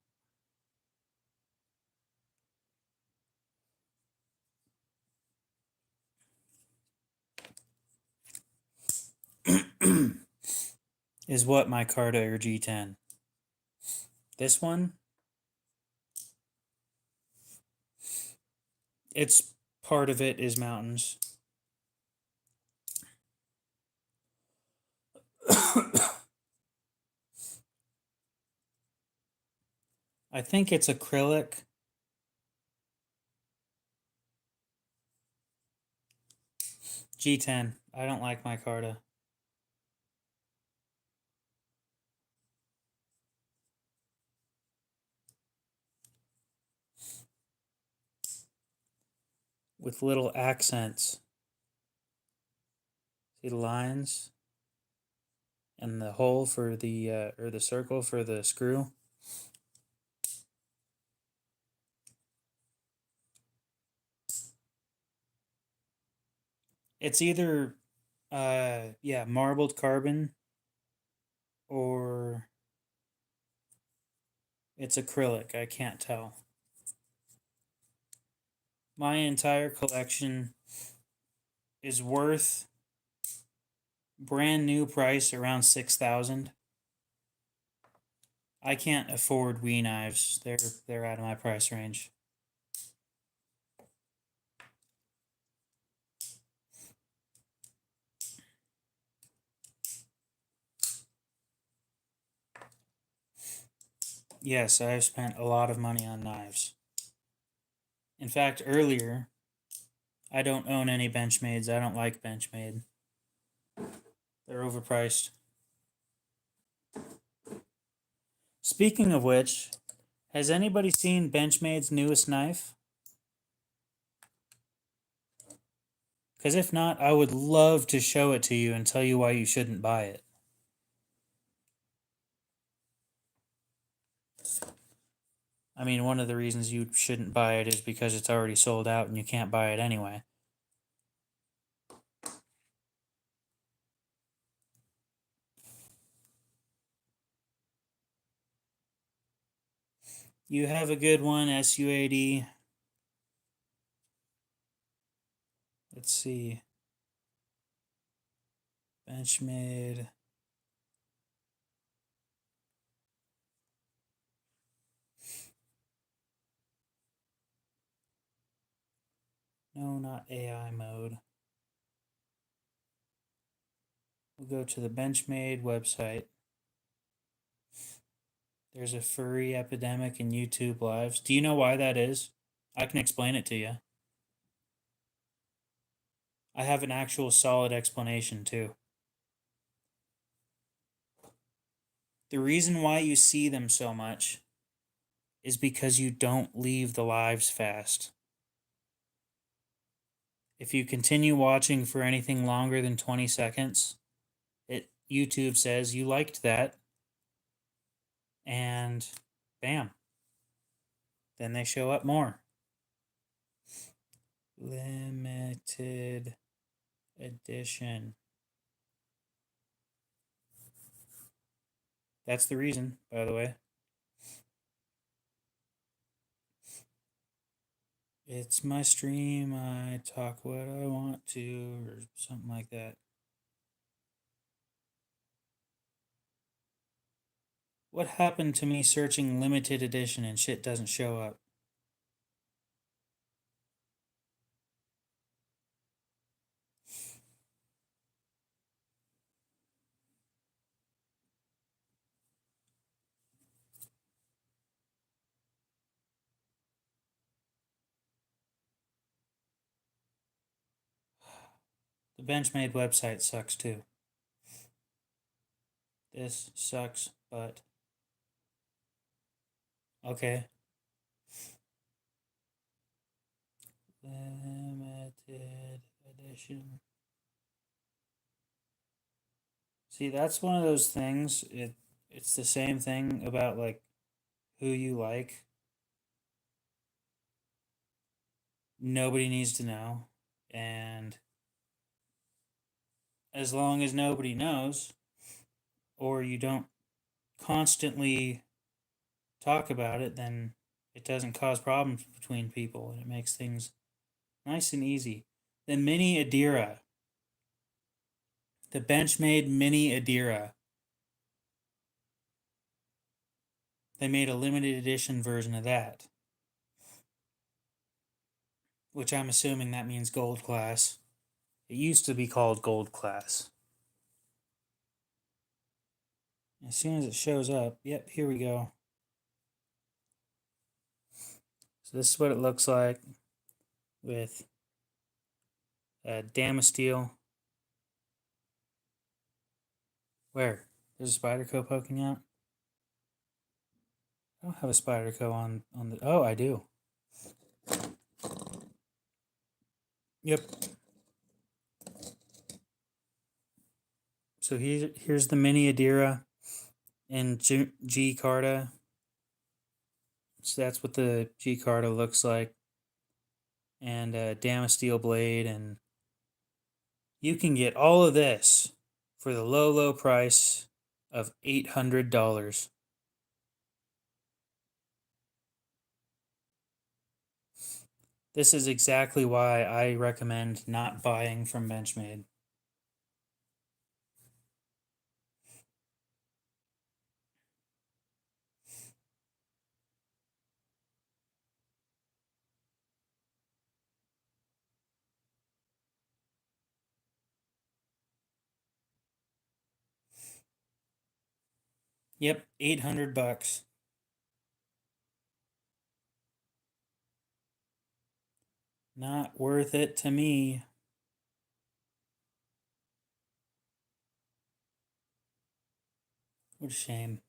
Is what my Carta or G10? This one? It's part of it is mountains. I think it's acrylic. G10. I don't like my Carta. With little accents. See the lines? And the hole for the, or the circle for the screw. It's either, yeah, marbled carbon or it's acrylic. I can't tell. My entire collection is worth brand new price around 6,000. I can't afford Wii knives. They're out of my price range. Yes, I've spent a lot of money on knives. In fact, earlier, I don't own any Benchmades. I don't like Benchmade. They're overpriced. Speaking of which, has anybody seen Benchmade's newest knife? Because if not, I would love to show it to you and tell you why you shouldn't buy it. I mean, one of the reasons you shouldn't buy it is because it's already sold out and you can't buy it anyway. You have a good one, SUAD. Let's see. Benchmade. No, not AI mode. We'll go to the Benchmade website. There's a furry epidemic in YouTube lives. Do you know why that is? I can explain it to you. I have an actual solid explanation too. The reason why you see them so much is because you don't leave the lives fast. If you continue watching for anything longer than 20 seconds, YouTube says you liked that, and bam, then they show up more. Limited edition. That's the reason, by the way. It's my stream, I talk what I want to, or something like that. What happened to me searching limited edition and shit doesn't show up? The Benchmade website sucks too. This sucks, but okay. Limited edition. See, that's one of those things. It's the same thing about like who you like. Nobody needs to know, and as long as nobody knows, or you don't constantly talk about it, then it doesn't cause problems between people, and it makes things nice and easy. The Mini Adira, the Benchmade Mini Adira. They made a limited edition version of that, which I'm assuming that means gold class. It used to be called gold class. As soon as it shows up, yep, here we go. So this is what it looks like with Damasteel. Where? There's a Spyderco poking out? I don't have a Spyderco on the... Oh, I do. Yep. So here's the Mini Adira in G Carta. So that's what the G Carta looks like. And Damasteel blade, and you can get all of this for the low, low price of $800. This is exactly why I recommend not buying from Benchmade. Yep, $800. Not worth it to me. What a shame.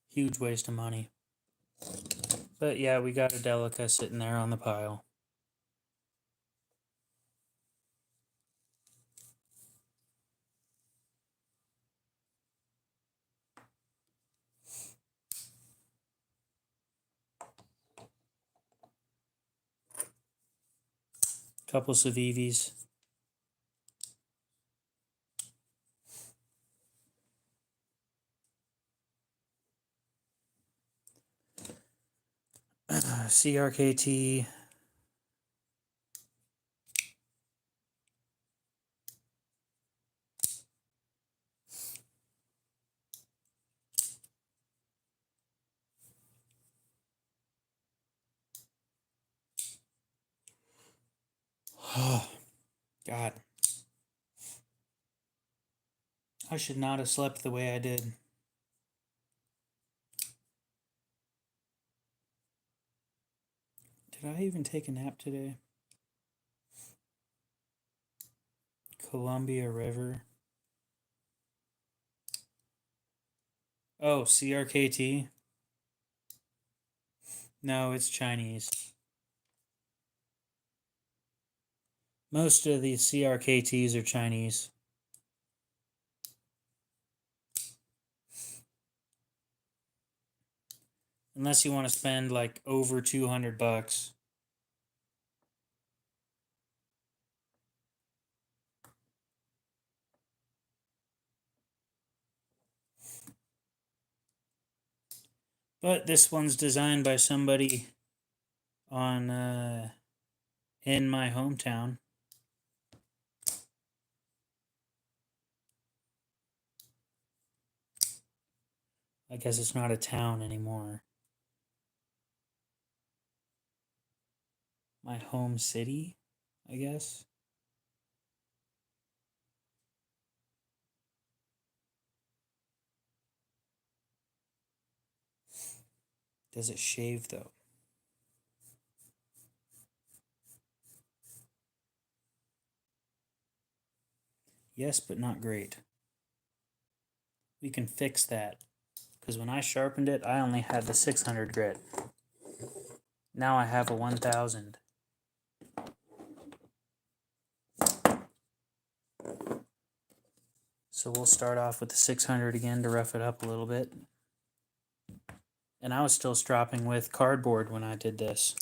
Huge waste of money. But yeah, we got a Delica sitting there on the pile. Couple Civivis. CRKT. Oh, God. I should not have slept the way I did. Did I even take a nap today? Columbia River. Oh, CRKT? No, it's Chinese. Most of the CRKTs are Chinese. Unless you want to spend like over $200. But this one's designed by somebody on in my hometown. I guess it's not a town anymore. My home city, I guess. Does it shave though? Yes, but not great. We can fix that. Because when I sharpened it, I only had the 600 grit. Now I have a 1000. So we'll start off with the 600 again to rough it up a little bit. And I was still stropping with cardboard when I did this.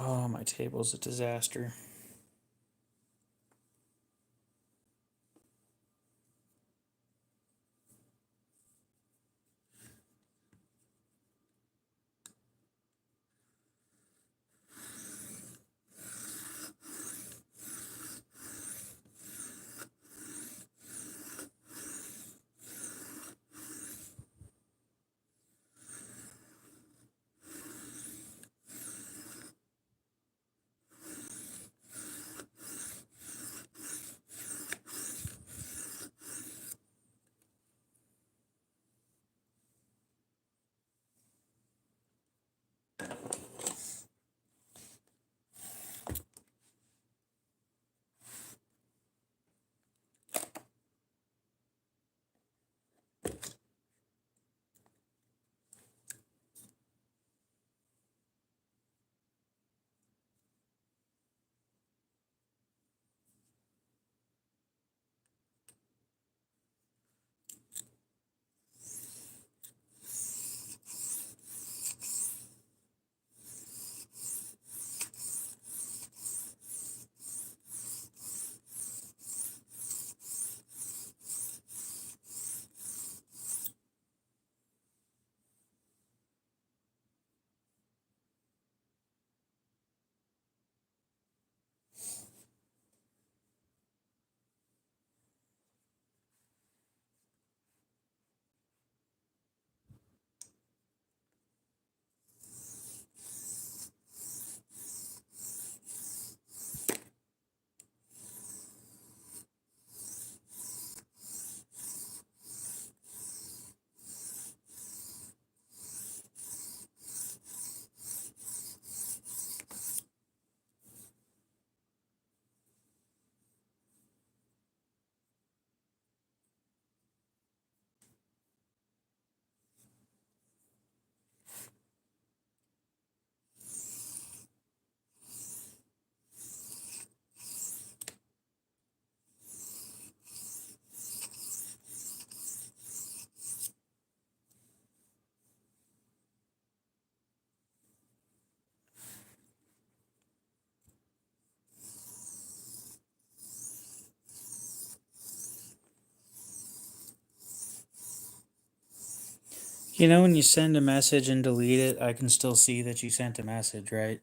Oh, my table's a disaster. You know, when you send a message and delete it, I can still see that you sent a message, right?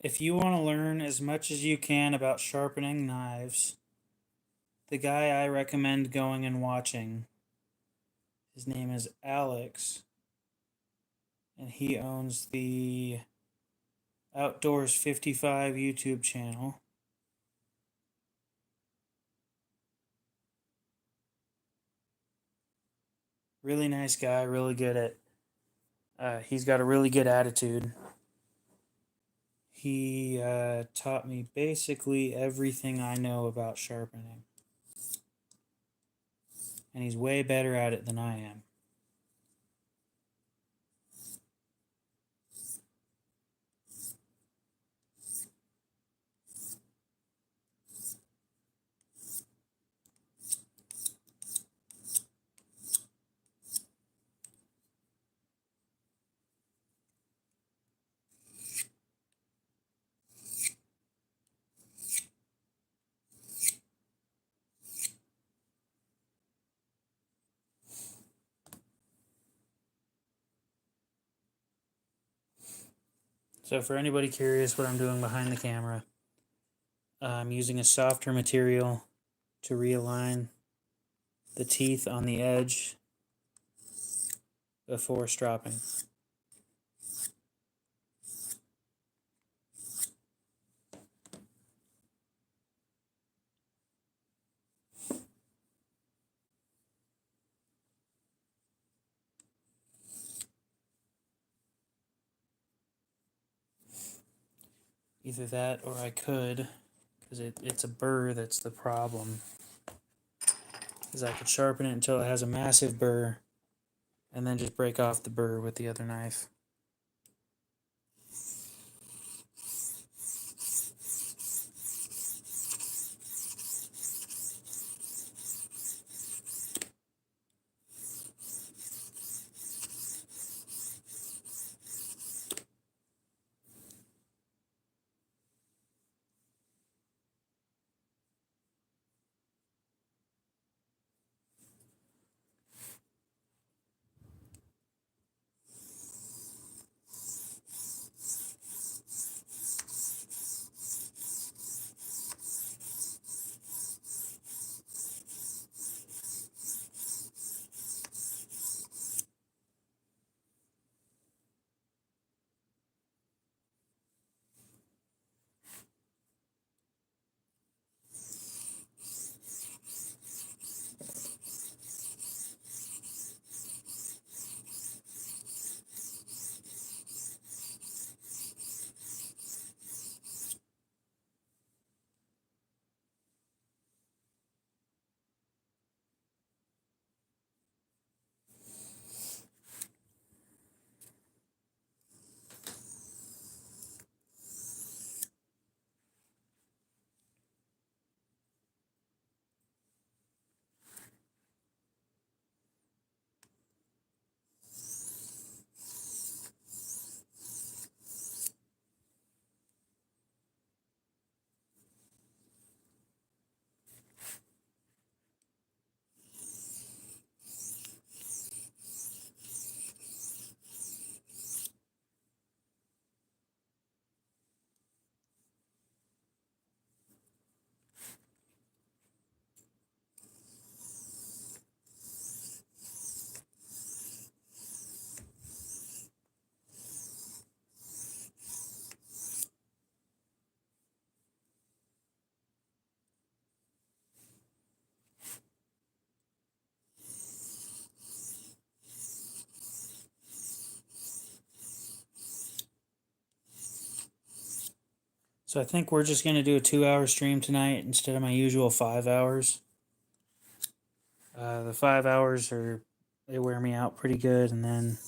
If you want to learn as much as you can about sharpening knives, the guy I recommend going and watching, his name is Alex, and he owns the Outdoors 55 YouTube channel. Really nice guy, really good at, he's got a really good attitude. He taught me basically everything I know about sharpening. And he's way better at it than I am. So for anybody curious what I'm doing behind the camera, I'm using a softer material to realign the teeth on the edge before stropping. Either that or I could, because it's a burr that's the problem, is I could sharpen it until it has a massive burr and then just break off the burr with the other knife. So I think we're just going to do a 2-hour stream tonight instead of my usual 5 hours. The 5 hours they wear me out pretty good, and then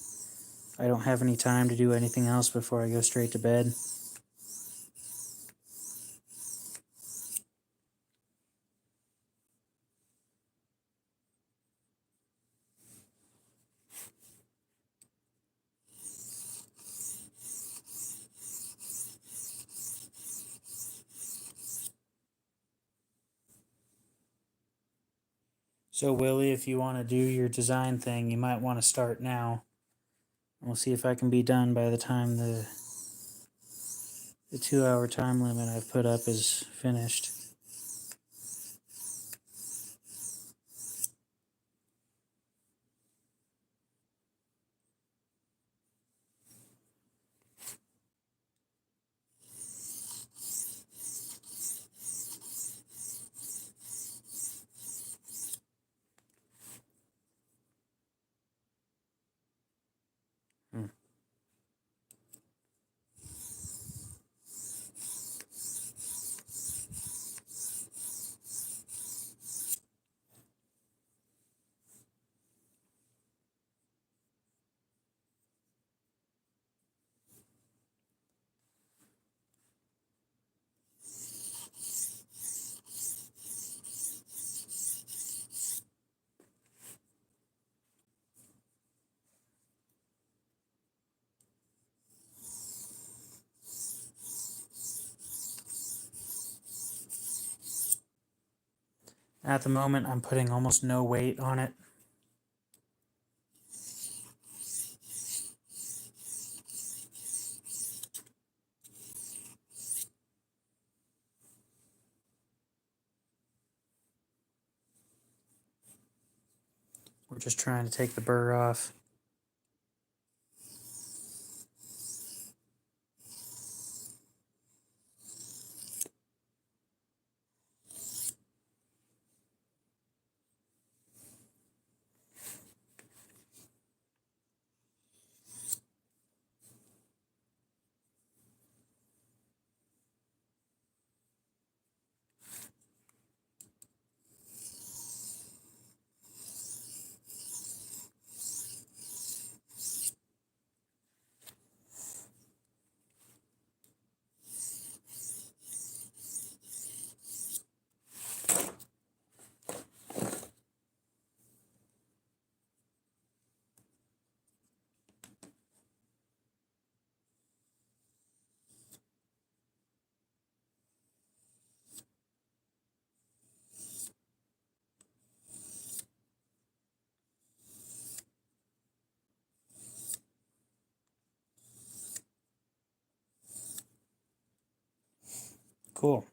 I don't have any time to do anything else before I go straight to bed. So Willie, if you want to do your design thing, you might want to start now. We'll see if I can be done by the time the 2-hour time limit I've put up is finished. At the moment, I'm putting almost no weight on it. We're just trying to take the burr off. Cool.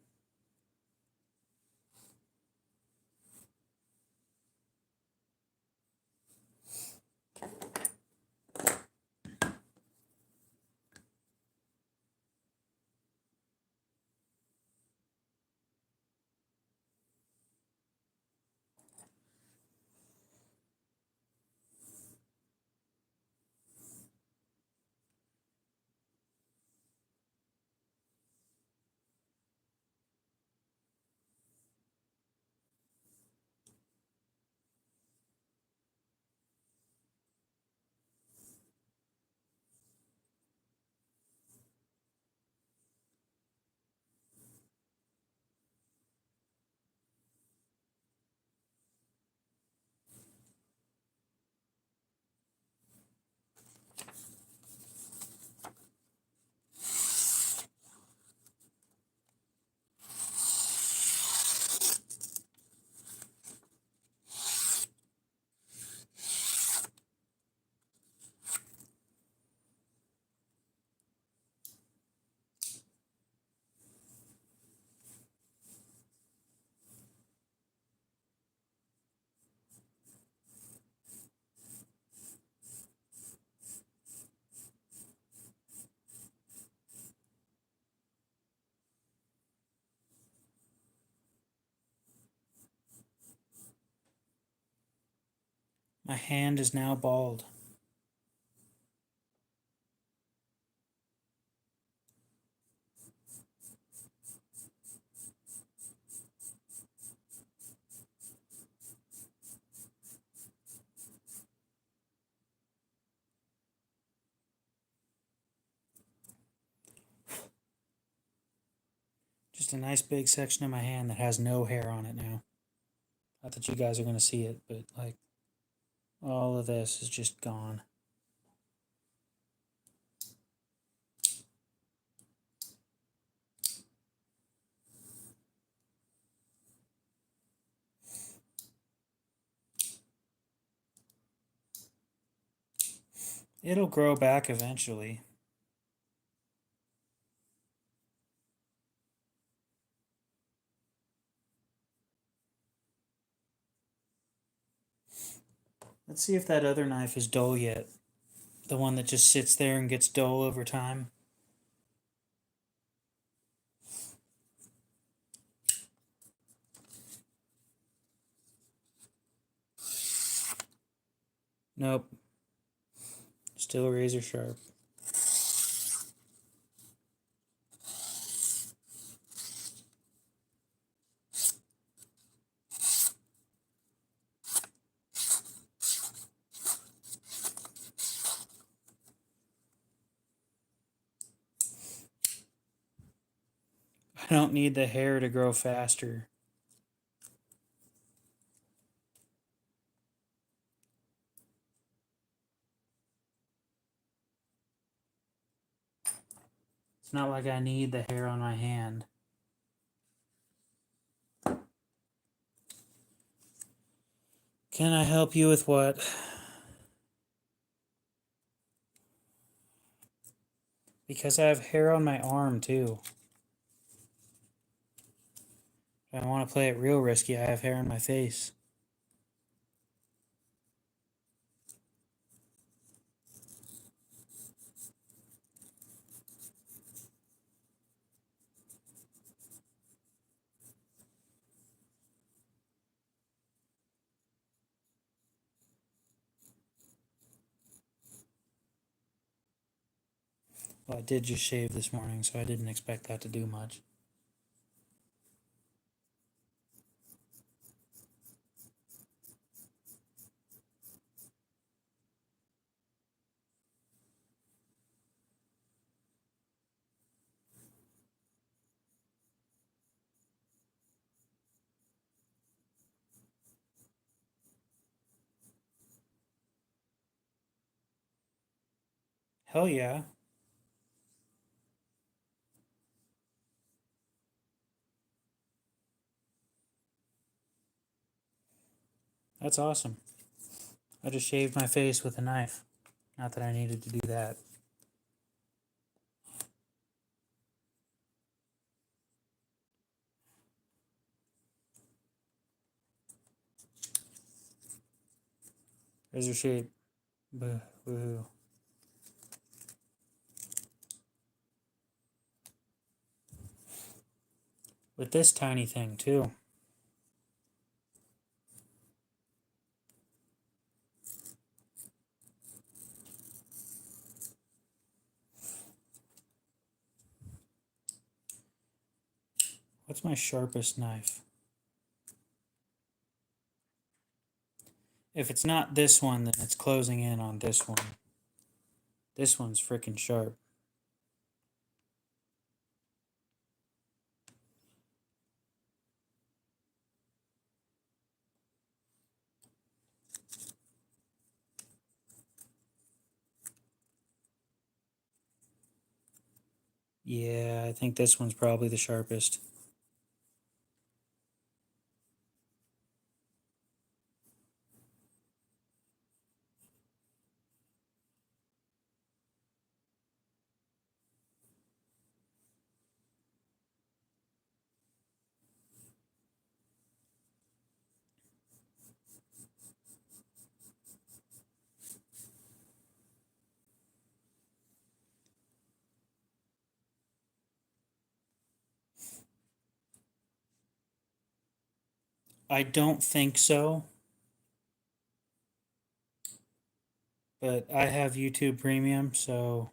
My hand is now bald. Just a nice big section of my hand that has no hair on it now. Not that you guys are going to see it, but like all of this is just gone. It'll grow back eventually. Let's see if that other knife is dull yet. The one that just sits there and gets dull over time. Nope. Still razor sharp. I don't need the hair to grow faster. It's not like I need the hair on my hand. Can I help you with what? Because I have hair on my arm too. If I want to play it real risky, I have hair on my face. Well, I did just shave this morning, so I didn't expect that to do much. Hell yeah. That's awesome. I just shaved my face with a knife. Not that I needed to do that. Razor shape. Woohoo. With this tiny thing, too. What's my sharpest knife? If it's not this one, then it's closing in on this one. This one's freaking sharp. Yeah, I think this one's probably the sharpest. I don't think so. But I have YouTube Premium, so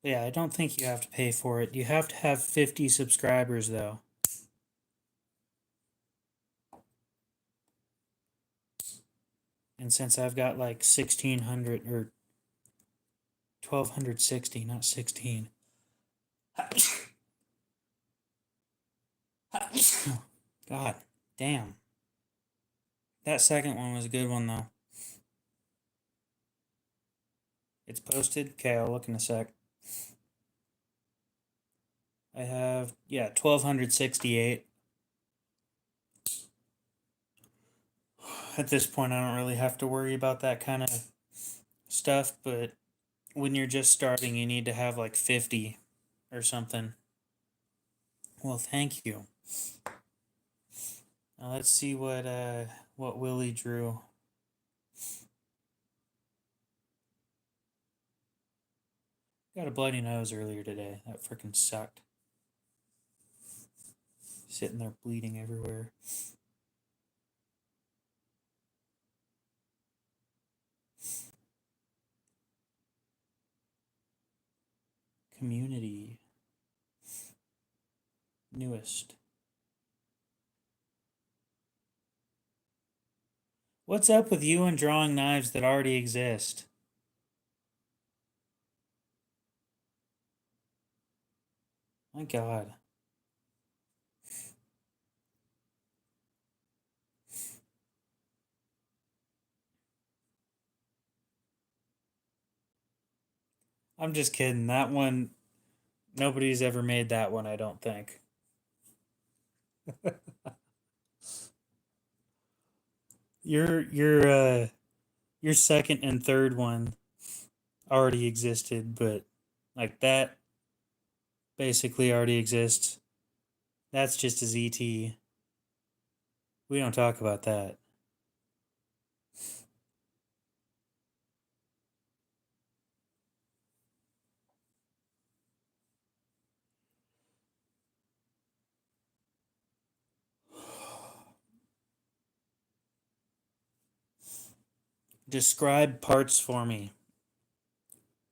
yeah, I don't think you have to pay for it. You have to have 50 subscribers, though. And since I've got like 1,600 or 1260, not 16. God damn. That second one was a good one, though. It's posted? Okay, I'll look in a sec. I have, yeah, 1268. At this point, I don't really have to worry about that kind of stuff, but when you're just starting, you need to have like 50 or something. Well, thank you. Now let's see what Willie drew. Got a bloody nose earlier today. That freaking sucked. Sitting there bleeding everywhere. Community. Newest. What's up with you and drawing knives that already exist? My God. I'm just kidding. That one, nobody's ever made that one, I don't think. Your second and third one already existed, but like that basically already exists. That's just a ZT. We don't talk about that. Describe parts for me.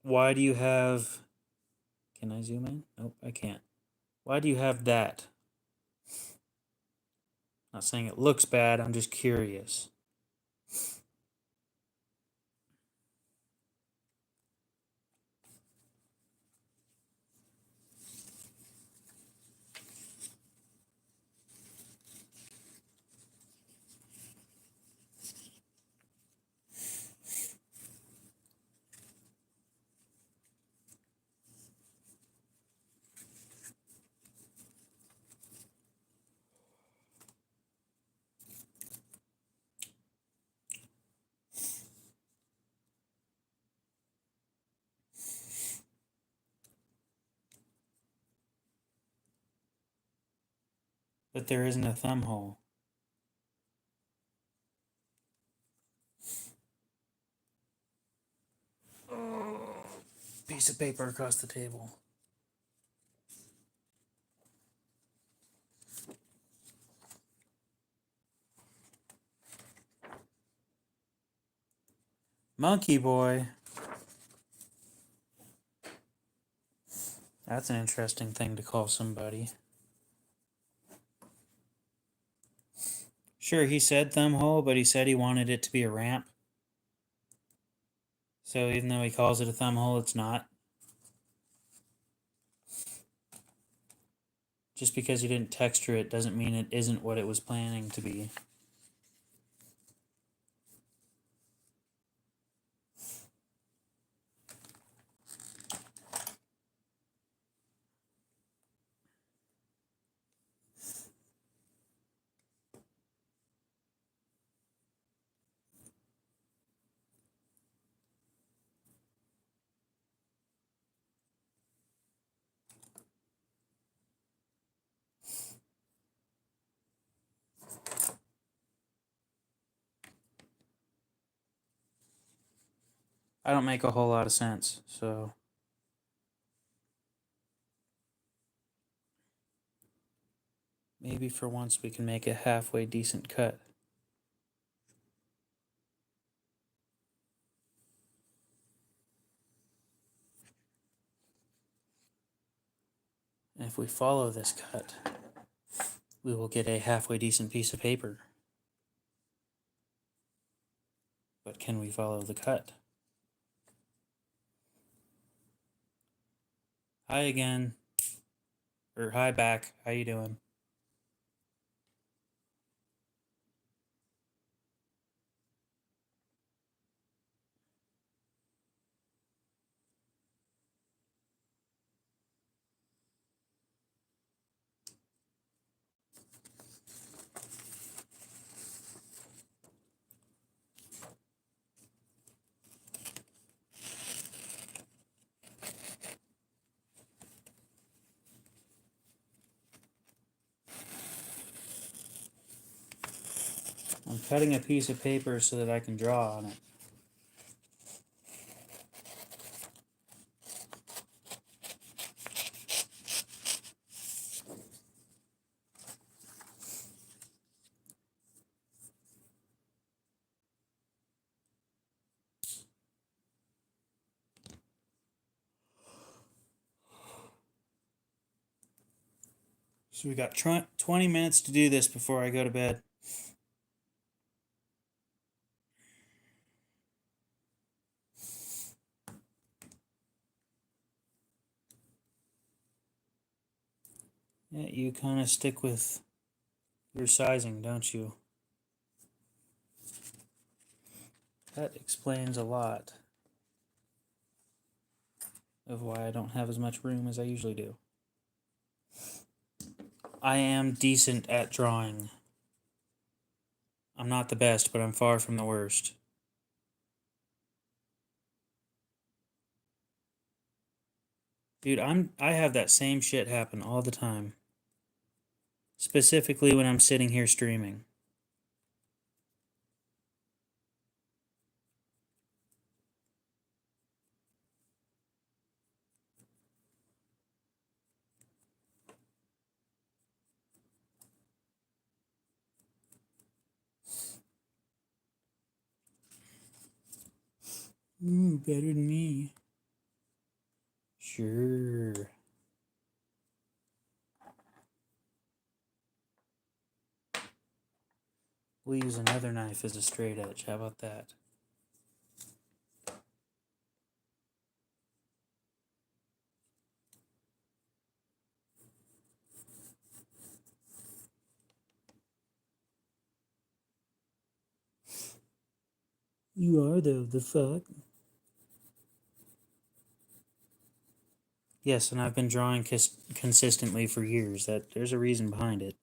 Why do you have... Can I zoom in? Nope, I can't. Why do you have that? Not saying it looks bad, I'm just curious. But there isn't a thumb hole. Piece of paper across the table. Monkey boy. That's an interesting thing to call somebody. Sure, he said thumb hole, but he said he wanted it to be a ramp. So even though he calls it a thumb hole, it's not. Just because he didn't texture it doesn't mean it isn't what it was planning to be. I don't make a whole lot of sense, so... Maybe for once we can make a halfway decent cut. And if we follow this cut, we will get a halfway decent piece of paper. But can we follow the cut? Hi again. Or hi back. How you doing? I'm cutting a piece of paper so that I can draw on it. So we got 20 minutes to do this before I go to bed. Yeah, you kind of stick with your sizing, don't you? That explains a lot of why I don't have as much room as I usually do. I am decent at drawing. I'm not the best, but I'm far from the worst. Dude, I have that same shit happen all the time. Specifically when I'm sitting here streaming. Better than me. Sure. We'll use another knife as a straight edge. How about that? You are, though. The fuck? Yes, and I've been drawing consistently for years. There's a reason behind it.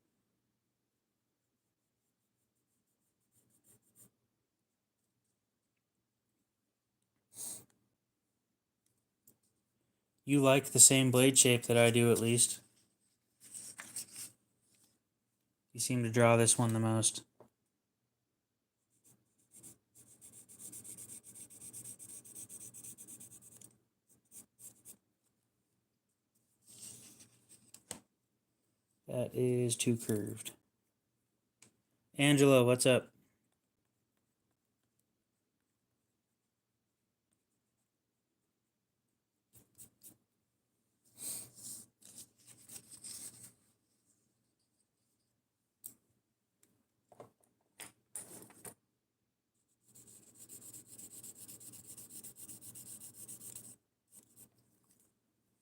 You like the same blade shape that I do, at least. You seem to draw this one the most. That is too curved. Angela, what's up?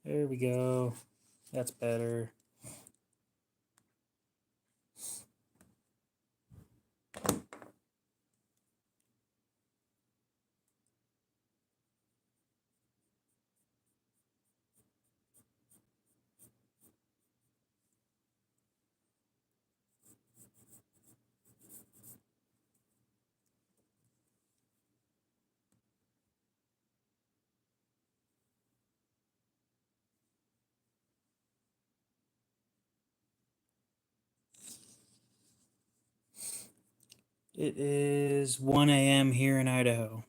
There we go. That's better. It is 1 a.m. here in Idaho.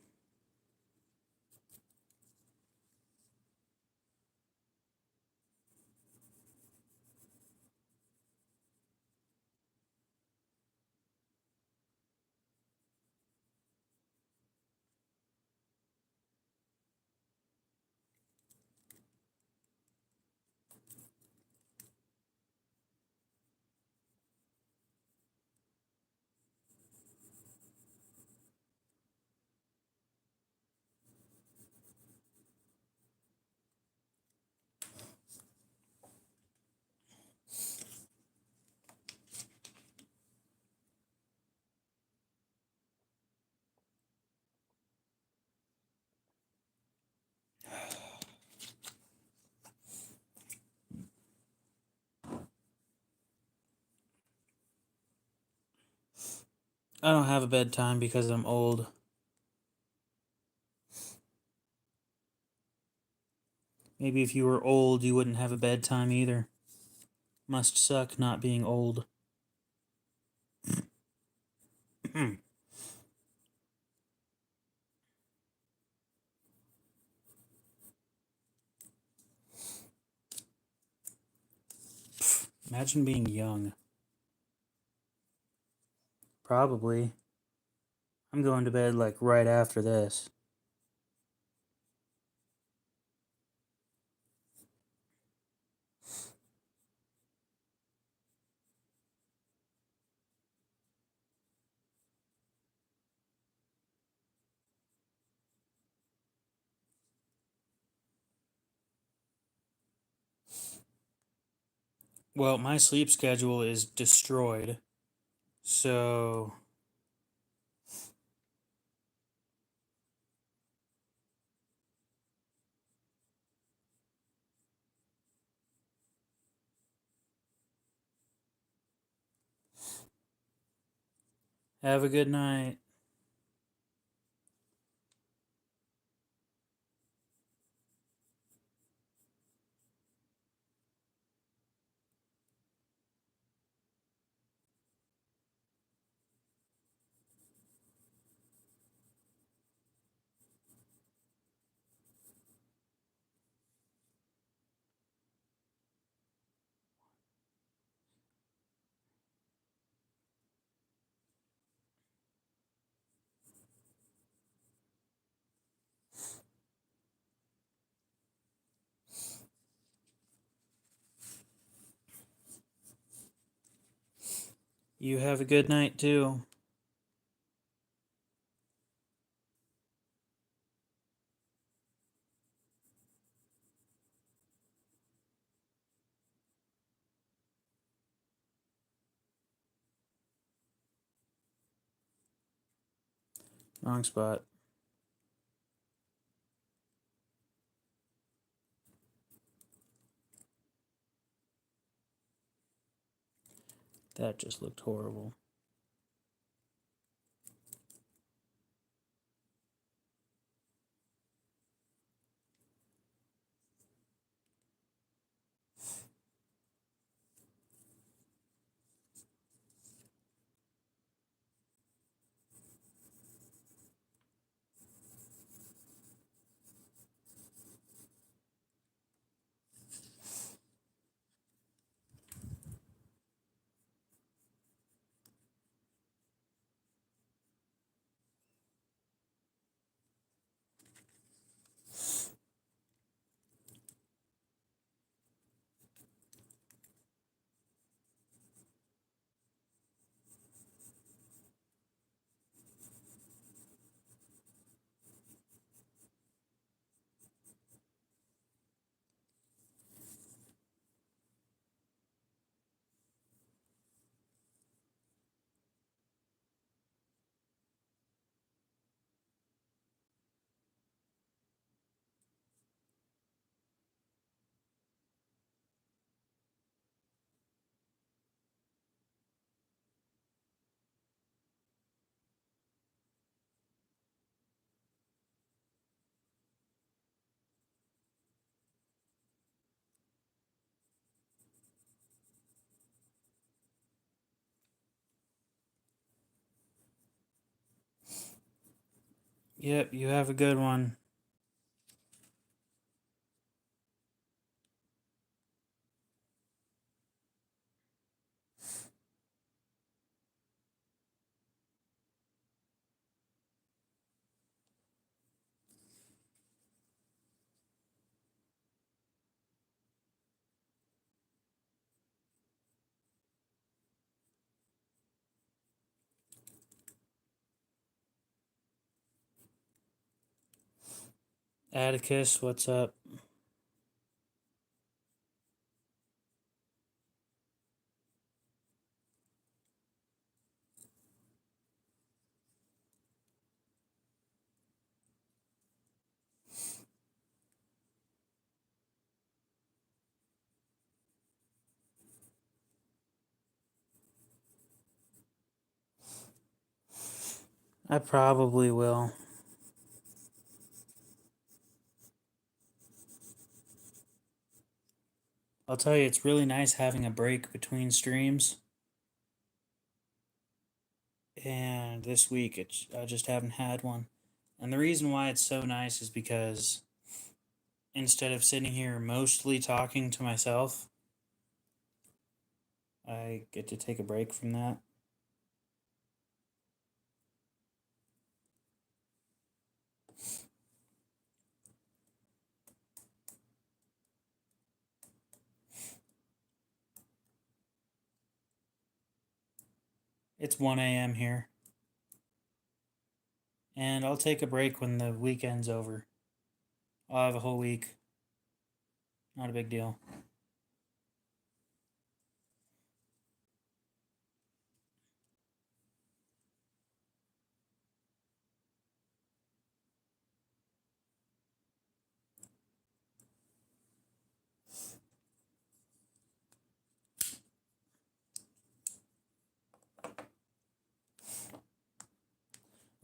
I don't have a bedtime because I'm old. Maybe if you were old, you wouldn't have a bedtime either. Must suck not being old. Imagine being young. Probably. I'm going to bed like right after this. Well, my sleep schedule is destroyed. So, have a good night. You have a good night too. Wrong spot. That just looked horrible. Yep, you have a good one. Atticus, what's up? I probably will. I'll tell you, it's really nice having a break between streams. And this week, I just haven't had one. And the reason why it's so nice is because instead of sitting here mostly talking to myself, I get to take a break from that. It's 1 a.m. here. And I'll take a break when the weekend's over. I'll have a whole week. Not a big deal.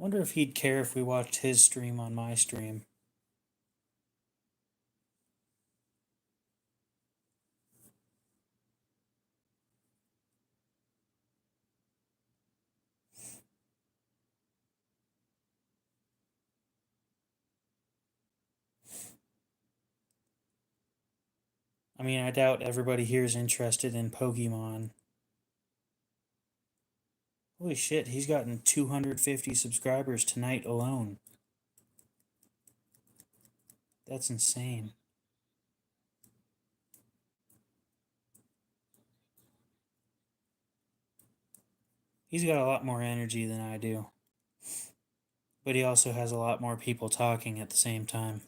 Wonder if he'd care if we watched his stream on my stream. I mean, I doubt everybody here is interested in Pokemon. Holy shit, he's gotten 250 subscribers tonight alone. That's insane. He's got a lot more energy than I do. But he also has a lot more people talking at the same time.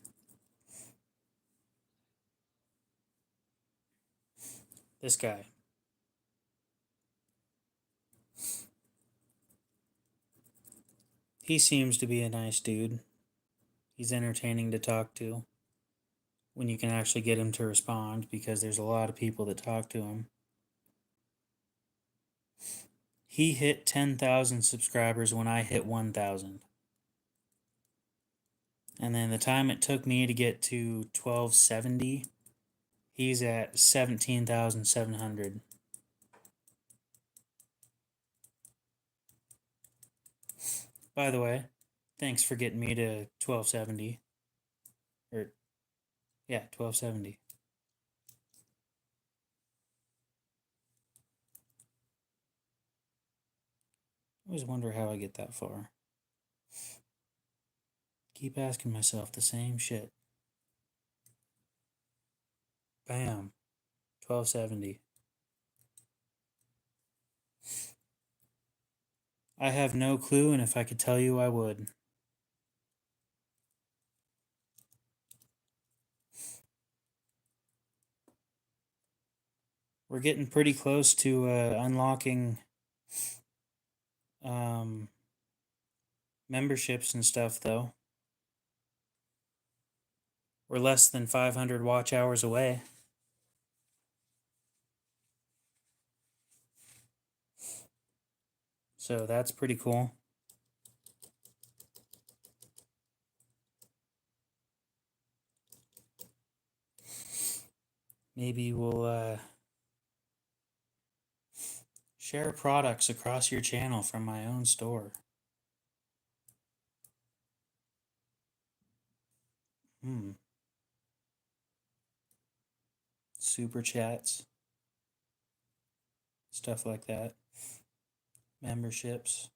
This guy. He seems to be a nice dude. He's entertaining to talk to when you can actually get him to respond, because there's a lot of people that talk to him. He hit 10,000 subscribers when I hit 1,000. And then the time it took me to get to 1270, he's at 17,700. By the way, thanks for getting me to 1270. Or, yeah, 1270. I always wonder how I get that far. Keep asking myself the same shit. Bam. 1270. I have no clue, and if I could tell you, I would. We're getting pretty close to unlocking memberships and stuff, though. We're less than 500 watch hours away. So that's pretty cool. Maybe we'll share products across your channel from my own store. Super chats. Stuff like that. Memberships.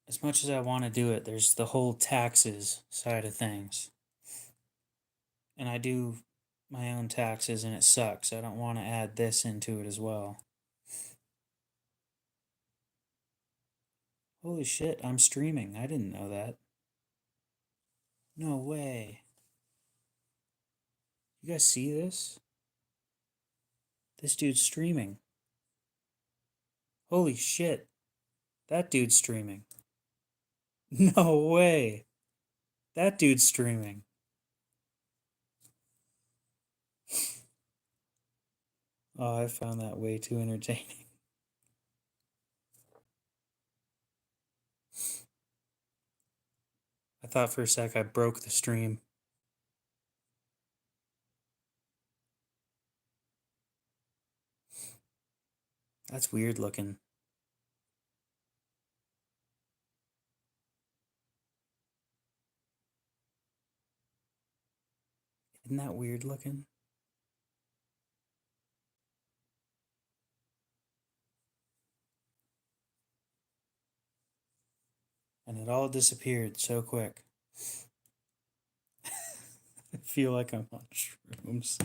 As much as I want to do it, there's the whole taxes side of things. And I do my own taxes and it sucks. I don't want to add this into it as well. Holy shit, I'm streaming. I didn't know that. No way. You guys see this? This dude's streaming. Holy shit. That dude's streaming. No way. That dude's streaming. Oh, I found that way too entertaining. I thought for a sec I broke the stream. That's weird looking. Isn't that weird looking? And it all disappeared so quick. I feel like I'm on shrooms.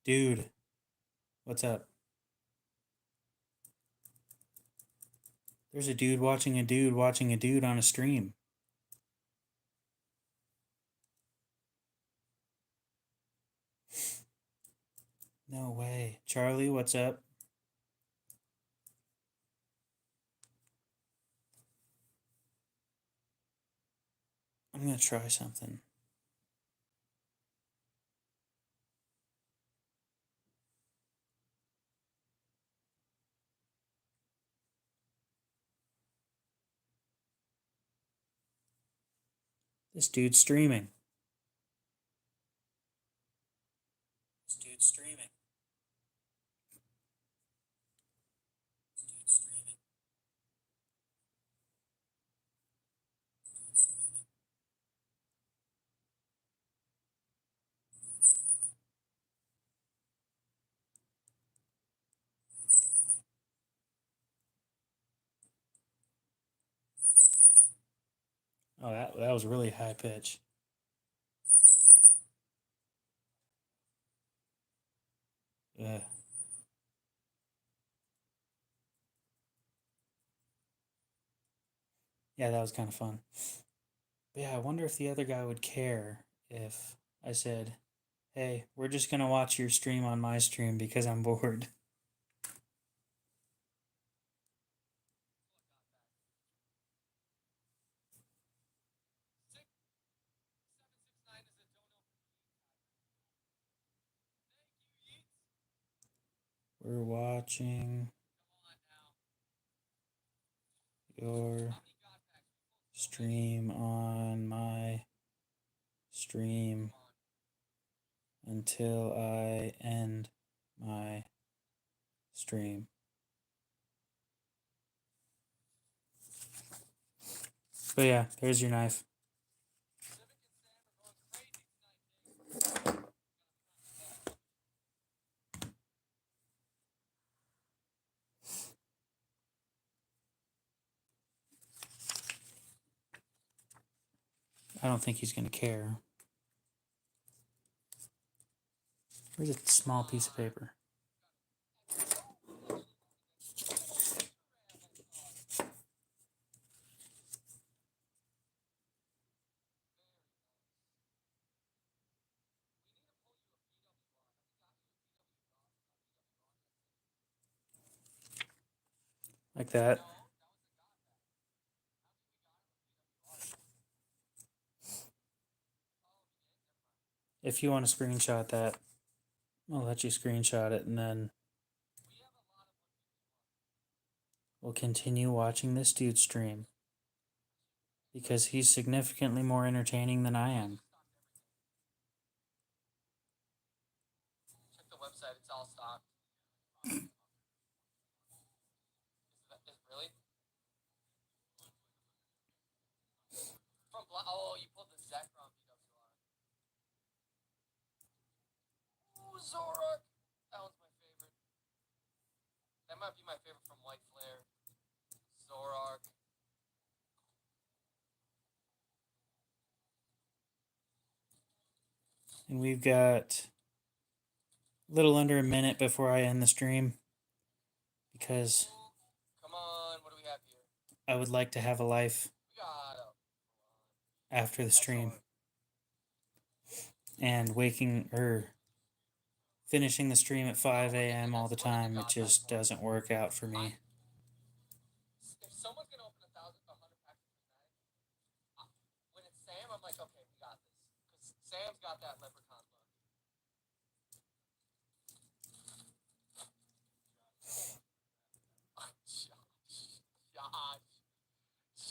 Dude, what's up? There's a dude watching a dude watching a dude on a stream. No way. Charlie, what's up? I'm gonna try something. This dude's streaming. This dude's streaming. This dude's streaming. Oh, that was really high pitch. Yeah. Yeah, that was kind of fun. But yeah, I wonder if the other guy would care if I said, "Hey, we're just gonna watch your stream on my stream because I'm bored." We're watching your stream on my stream until I end my stream. But yeah, there's your knife. I don't think he's gonna care. Where's a small piece of paper? Like that. If you want to screenshot that, I'll let you screenshot it and then we'll continue watching this dude stream because he's significantly more entertaining than I am. Check the website, it's all stocked. Really? Oh, you pulled the Zach from PWR. Ooh, Zorak! That one's my favorite. That might be my favorite from White Flare. Zorak. And we've got a little under a minute before I end the stream because Come on, what do we have here? I would like to have a life We got after the stream. And finishing the stream at 5 a.m. all the time, it just doesn't work out for me. If someone's gonna open 100 packs of prismatic, got that leprechaun look.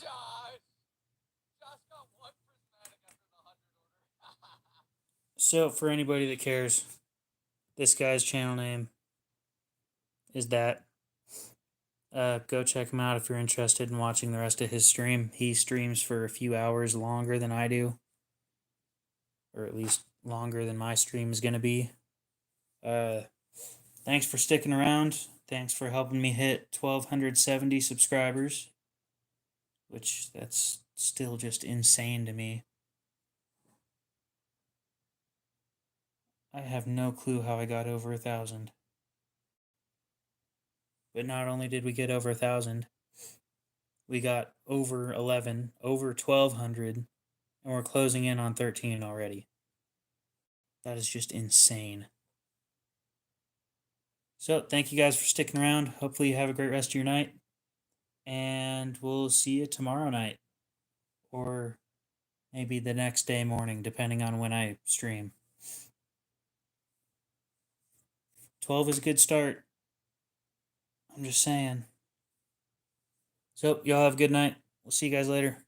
Josh got one prismatic after the 100 order. So, for anybody that cares, this guy's channel name is that. Go check him out if you're interested in watching the rest of his stream. He streams for a few hours longer than I do, or at least longer than my stream is going to be. Thanks for sticking around. Thanks for helping me hit 1,270 subscribers, which that's still just insane to me. I have no clue how I got over 1,000. But not only did we get over 1,000, we got over 11, over 1,200, and we're closing in on 13 already. That is just insane. So, thank you guys for sticking around. Hopefully, you have a great rest of your night. And we'll see you tomorrow night. Or maybe the next day morning, depending on when I stream. 12 is a good start. I'm just saying. So, y'all have a good night. We'll see you guys later.